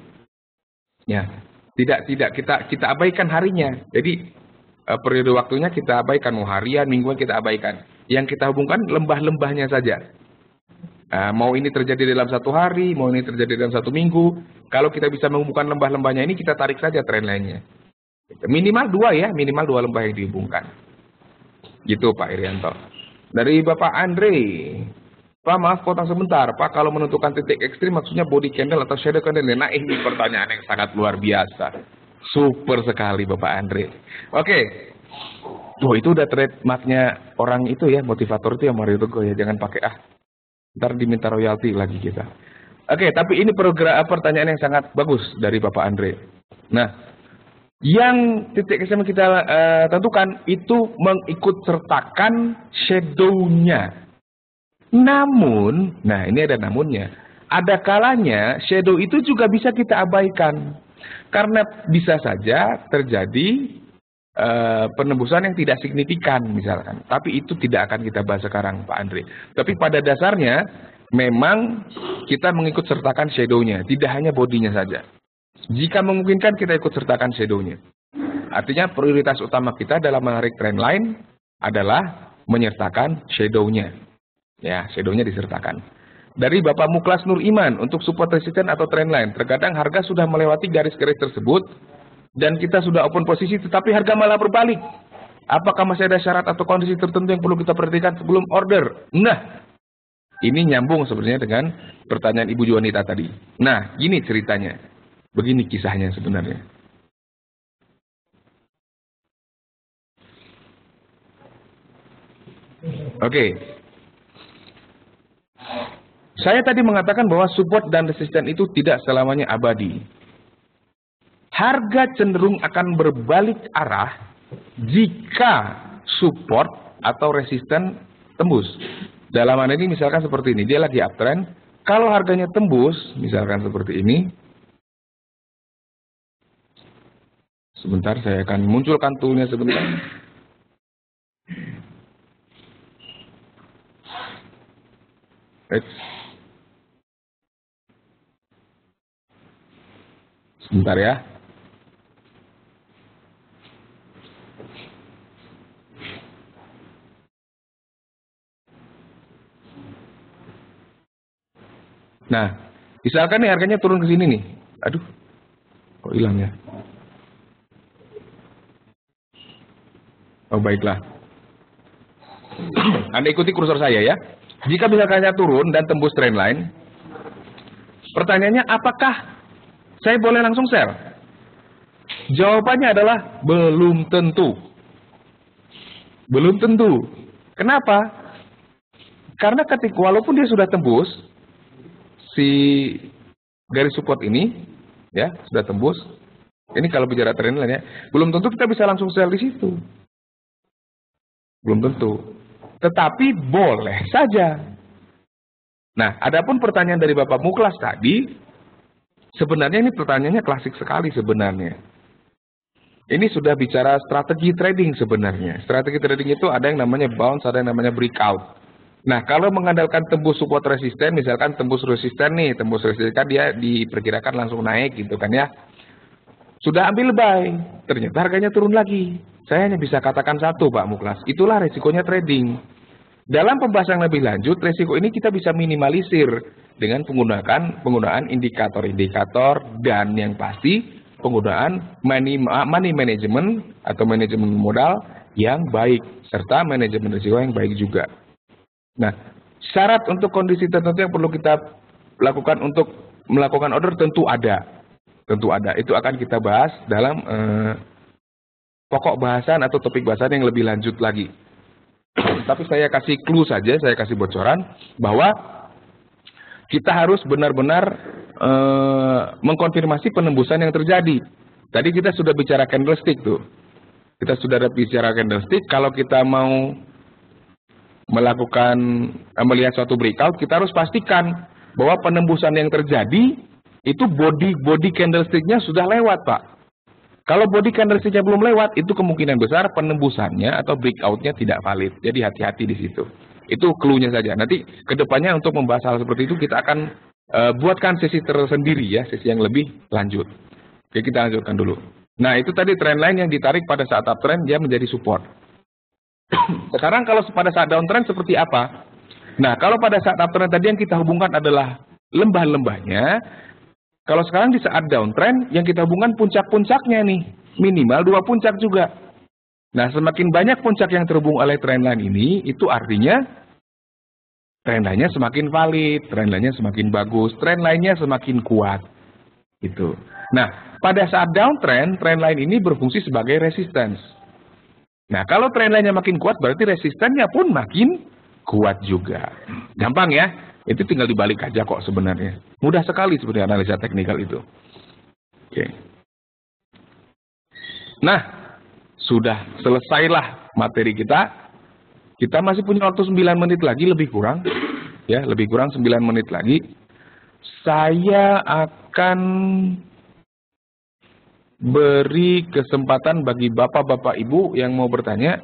Ya, tidak kita abaikan harinya. Jadi periode waktunya kita abaikan, mau harian, mingguan kita abaikan. Yang kita hubungkan lembah-lembahnya saja. Mau ini terjadi dalam satu hari, mau ini terjadi dalam satu minggu. Kalau kita bisa menghubungkan lembah-lembahnya ini, kita tarik saja trendline-nya. Minimal dua ya, minimal dua lembah yang dihubungkan. Gitu Pak Irianto. Dari Bapak Andre, Pak maaf potong sebentar, Pak kalau menentukan titik ekstrim maksudnya body candle atau shadow candle? Nah ini pertanyaan yang sangat luar biasa. Super sekali Bapak Andre. Oke. Tuh itu udah trademarknya orang itu ya, motivator itu ya Mario Teguh ya, jangan pakai ntar diminta royalti lagi kita. Oke, tapi ini pertanyaan yang sangat bagus dari Bapak Andre. Nah, yang titik ekstrim kita tentukan itu mengikut sertakan shadow-nya. Namun, nah ini ada namunnya. Ada kalanya shadow itu juga bisa kita abaikan. Karena bisa saja terjadi penembusan yang tidak signifikan misalkan. Tapi itu tidak akan kita bahas sekarang Pak Andre. Tapi pada dasarnya memang kita mengikut sertakan shadow-nya. Tidak hanya bodinya saja. Jika memungkinkan kita ikut sertakan shadow-nya. Artinya prioritas utama kita dalam menarik trendline adalah menyertakan shadow-nya. Ya, shadow-nya disertakan. Dari Bapak Muklas Nur Iman, untuk support resisten atau trendline, terkadang harga sudah melewati garis-garis tersebut, dan kita sudah open posisi, tetapi harga malah berbalik. Apakah masih ada syarat atau kondisi tertentu yang perlu kita perhatikan sebelum order? Nah, ini nyambung sebenarnya dengan pertanyaan Ibu Juanita tadi. Nah, gini ceritanya. Begini kisahnya sebenarnya. Oke. Saya tadi mengatakan bahwa support dan resisten itu tidak selamanya abadi. Harga cenderung akan berbalik arah jika support atau resisten tembus. Dalam hal ini misalkan seperti ini, dia lagi uptrend. Kalau harganya tembus, misalkan seperti ini. Sebentar, saya akan munculkan toolnya sebentar. Sebentar ya. Nah, misalkan nih harganya turun ke sini nih. Aduh, kok hilang ya? Oh, baiklah. Anda ikuti kursor saya ya. Jika misalkannya turun dan tembus trendline, pertanyaannya apakah saya boleh langsung sell? Jawabannya adalah belum tentu. Belum tentu. Kenapa? Karena ketika walaupun dia sudah tembus si garis support ini, ya sudah tembus. Ini kalau bicara trendline ya, belum tentu kita bisa langsung sell di situ. Belum tentu. Tetapi boleh saja. Nah, adapun pertanyaan dari Bapak Muklas tadi, sebenarnya ini pertanyaannya klasik sekali sebenarnya. Ini sudah bicara strategi trading sebenarnya. Strategi trading itu ada yang namanya bounce, ada yang namanya breakout. Nah, kalau mengandalkan tembus support resisten, misalkan tembus resisten nih, tembus resisten kan dia diperkirakan langsung naik gitu kan ya. Sudah ambil buy, ternyata harganya turun lagi. Saya hanya bisa katakan satu Pak Muklas, itulah resikonya trading. Dalam pembahasan yang lebih lanjut, resiko ini kita bisa minimalisir dengan penggunaan indikator-indikator dan yang pasti penggunaan money management atau manajemen modal yang baik serta manajemen risiko yang baik juga. Nah, syarat untuk kondisi tertentu yang perlu kita lakukan untuk melakukan order tentu ada. Tentu ada. Itu akan kita bahas dalam pokok bahasan atau topik bahasan yang lebih lanjut lagi. Tapi saya kasih clue saja, saya kasih bocoran bahwa kita harus benar-benar mengkonfirmasi penembusan yang terjadi. Tadi kita sudah bicara candlestick tuh. Kita sudah bicara candlestick, kalau kita mau melihat suatu breakout, kita harus pastikan bahwa penembusan yang terjadi itu body candlesticknya sudah lewat, Pak. Kalau body candlesticknya belum lewat, itu kemungkinan besar penembusannya atau breakoutnya tidak valid. Jadi hati-hati di situ. Itu clue-nya saja. Nanti kedepannya untuk membahas hal seperti itu kita akan buatkan sesi tersendiri ya, sesi yang lebih lanjut. Oke, kita lanjutkan dulu. Nah, itu tadi trendline yang ditarik pada saat uptrend dia menjadi support. Sekarang kalau pada saat downtrend seperti apa? Nah, kalau pada saat uptrend tadi yang kita hubungkan adalah lembah-lembahnya. Kalau sekarang di saat downtrend, yang kita hubungkan puncak-puncaknya nih. Minimal 2 puncak juga. Nah, semakin banyak puncak yang terhubung oleh trendline ini, itu artinya trendline-nya semakin valid, trendline-nya semakin bagus, trendline-nya semakin kuat. Gitu. Nah, pada saat downtrend, trendline ini berfungsi sebagai resistance. Nah, kalau trendline-nya makin kuat, berarti resistannya pun makin kuat juga. Gampang ya? Itu tinggal dibalik aja kok sebenarnya. Mudah sekali sebenarnya analisa teknikal itu. Oke. Nah, sudah selesailah materi kita. Kita masih punya waktu 9 menit lagi, lebih kurang. Ya, lebih kurang 9 menit lagi. Saya akan beri kesempatan bagi bapak-bapak ibu yang mau bertanya.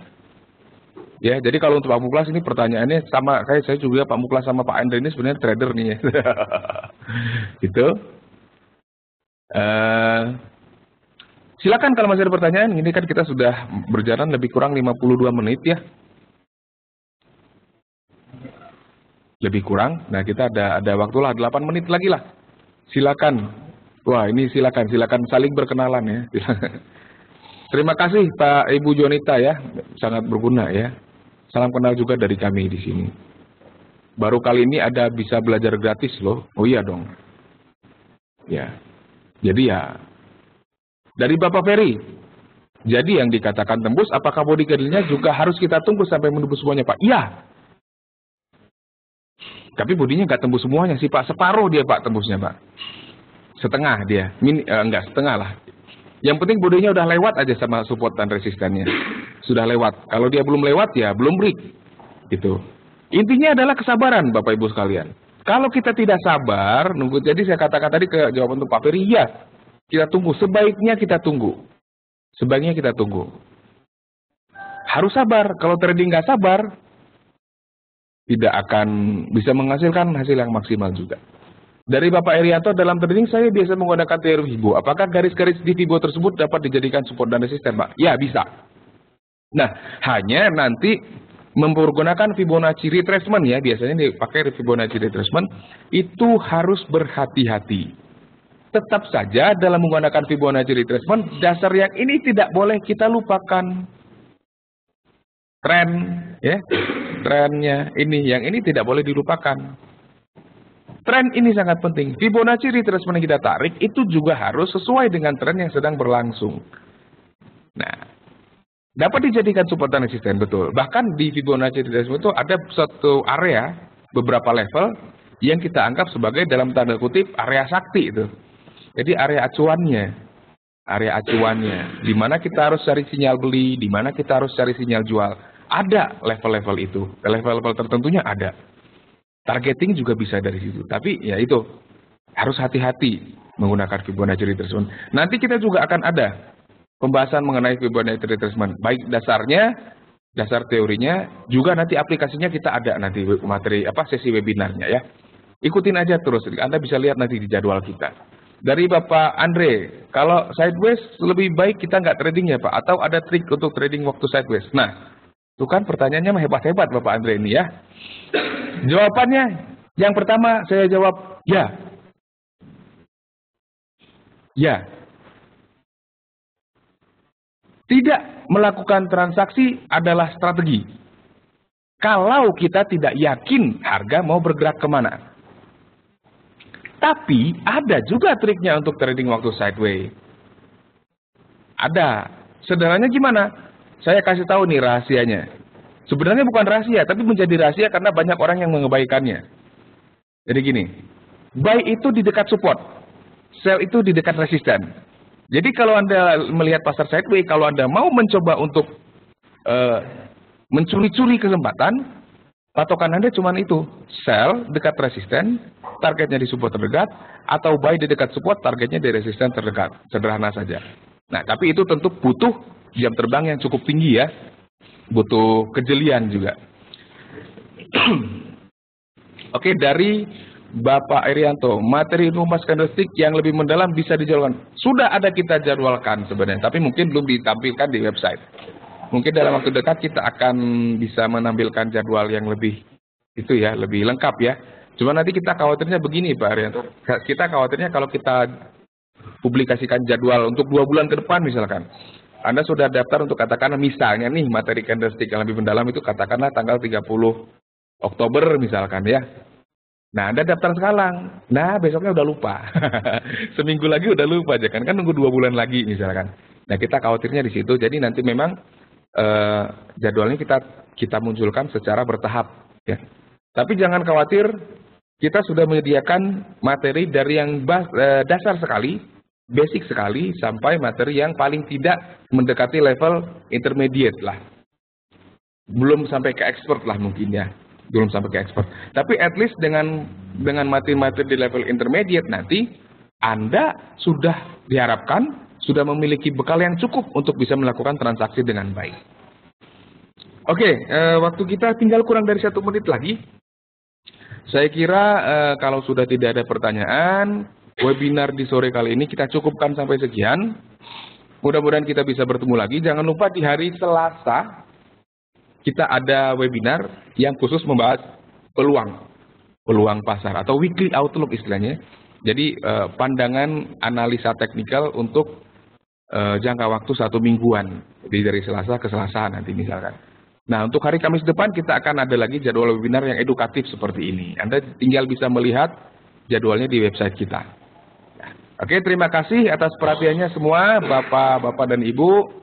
Ya, jadi kalau untuk Pak Muklas ini pertanyaannya sama kayak saya juga, Pak Muklas sama Pak Andre ini sebenarnya trader nih ya. Gitu. Silakan kalau masih ada pertanyaan. Ini kan kita sudah berjalan lebih kurang 52 menit ya. Lebih kurang. Nah, kita ada waktulah 8 menit lagi lah. Silakan. Wah, ini silakan saling berkenalan ya. Terima kasih Pak Ibu Jonita ya. Sangat berguna ya. Salam kenal juga dari kami di sini. Baru kali ini ada bisa belajar gratis loh. Oh iya dong. Ya. Jadi ya. Dari Bapak Ferry. Jadi yang dikatakan tembus, apakah body candle-nya juga harus kita tunggu sampai menembus semuanya Pak? Iya. Tapi bodinya nggak tembus semuanya sih Pak. Separuh dia Pak tembusnya Pak. Setengah dia. Enggak setengah lah. Yang penting bodinya udah lewat aja sama support dan resistannya. Sudah lewat. Kalau dia belum lewat ya belum break. Gitu. Intinya adalah kesabaran Bapak Ibu sekalian. Kalau kita tidak sabar, nunggu. Jadi saya katakan tadi ke jawaban untuk Pak Ferry, ya. Kita tunggu. Sebaiknya kita tunggu. Sebaiknya kita tunggu. Harus sabar. Kalau trading nggak sabar, tidak akan bisa menghasilkan hasil yang maksimal juga. Dari Bapak Erianto, dalam trading saya biasa menggunakan teori Fibo. Apakah garis-garis di Fibo tersebut dapat dijadikan support dan resisten, Pak? Ya, bisa. Nah, hanya nanti menggunakan Fibonacci retracement ya, biasanya dipakai Fibonacci retracement, itu harus berhati-hati. Tetap saja dalam menggunakan Fibonacci retracement, dasar yang ini tidak boleh kita lupakan. Tren, ya, trennya ini, yang ini tidak boleh dilupakan. Tren ini sangat penting. Fibonacci retracement yang kita tarik itu juga harus sesuai dengan tren yang sedang berlangsung. Nah, dapat dijadikan support dan resisten, betul. Bahkan di Fibonacci retracement itu ada satu area, beberapa level yang kita anggap sebagai dalam tanda kutip area sakti itu. Jadi area acuannya, di mana kita harus cari sinyal beli, di mana kita harus cari sinyal jual. Ada level-level itu, level-level tertentunya ada. Targeting juga bisa dari situ. Tapi ya itu, harus hati-hati menggunakan Fibonacci retracement. Nanti kita juga akan ada pembahasan mengenai Fibonacci retracement. Baik dasarnya, dasar teorinya, juga nanti aplikasinya kita ada nanti materi sesi webinarnya ya. Ikutin aja terus. Anda bisa lihat nanti di jadwal kita. Dari Bapak Andre, kalau sideways lebih baik kita nggak trading ya Pak? Atau ada trik untuk trading waktu sideways? Nah, Tuh kan pertanyaannya mah hebat-hebat Bapak Andre ini ya. Jawabannya, yang pertama saya jawab ya. Ya. Tidak melakukan transaksi adalah strategi. Kalau kita tidak yakin harga mau bergerak kemana. Tapi ada juga triknya untuk trading waktu sideways. Ada. Sederhananya gimana? Saya kasih tahu nih rahasianya. Sebenarnya bukan rahasia, tapi menjadi rahasia karena banyak orang yang mengabaikannya. Jadi gini, buy itu di dekat support, sell itu di dekat resisten. Jadi kalau Anda melihat pasar sideways, kalau Anda mau mencoba untuk mencuri-curi kesempatan, patokan Anda cuma itu, sell dekat resisten, targetnya di support terdekat, atau buy di dekat support, targetnya di resisten terdekat. Sederhana saja. Nah, tapi itu tentu butuh jam terbang yang cukup tinggi ya. Butuh kejelian juga. Oke, dari Bapak Erianto, materi rumus candlestick yang lebih mendalam bisa dijadwalkan. Sudah ada kita jadwalkan sebenarnya, tapi mungkin belum ditampilkan di website. Mungkin dalam waktu dekat kita akan bisa menampilkan jadwal yang lebih itu ya, lebih lengkap ya. Cuma nanti kita khawatirnya begini Pak Erianto. Kita khawatirnya kalau kita publikasikan jadwal untuk 2 bulan ke depan misalkan. Anda sudah daftar untuk katakanlah misalnya nih materi candlestick yang lebih mendalam itu katakanlah tanggal 30 Oktober misalkan ya. Nah Anda daftar sekarang, nah besoknya udah lupa. Seminggu lagi udah lupa aja kan nunggu 2 bulan lagi misalkan. Nah kita khawatirnya di situ, jadi nanti memang jadwalnya kita munculkan secara bertahap ya. Tapi jangan khawatir, kita sudah menyediakan materi dari yang dasar sekali, basic sekali, sampai materi yang paling tidak mendekati level intermediate lah. Belum sampai ke expert lah mungkin ya. Belum sampai ke expert. Tapi at least dengan materi-materi di level intermediate nanti, Anda sudah diharapkan sudah memiliki bekal yang cukup untuk bisa melakukan transaksi dengan baik. Oke, waktu kita tinggal kurang dari 1 menit lagi. Saya kira kalau sudah tidak ada pertanyaan, webinar di sore kali ini kita cukupkan sampai sekian. Mudah-mudahan kita bisa bertemu lagi. Jangan lupa di hari Selasa kita ada webinar yang khusus membahas peluang pasar atau weekly outlook istilahnya. Jadi pandangan analisa teknikal untuk jangka waktu 1 mingguan. Jadi dari Selasa ke Selasa nanti misalkan. Nah untuk hari Kamis depan kita akan ada lagi jadwal webinar yang edukatif seperti ini. Anda tinggal bisa melihat jadwalnya di website kita. Oke, terima kasih atas perhatiannya semua, Bapak dan Ibu.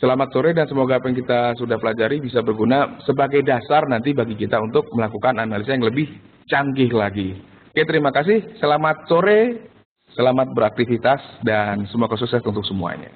Selamat sore dan semoga apa yang kita sudah pelajari bisa berguna sebagai dasar nanti bagi kita untuk melakukan analisa yang lebih canggih lagi. Oke, terima kasih. Selamat sore, selamat beraktivitas, dan semoga sukses untuk semuanya.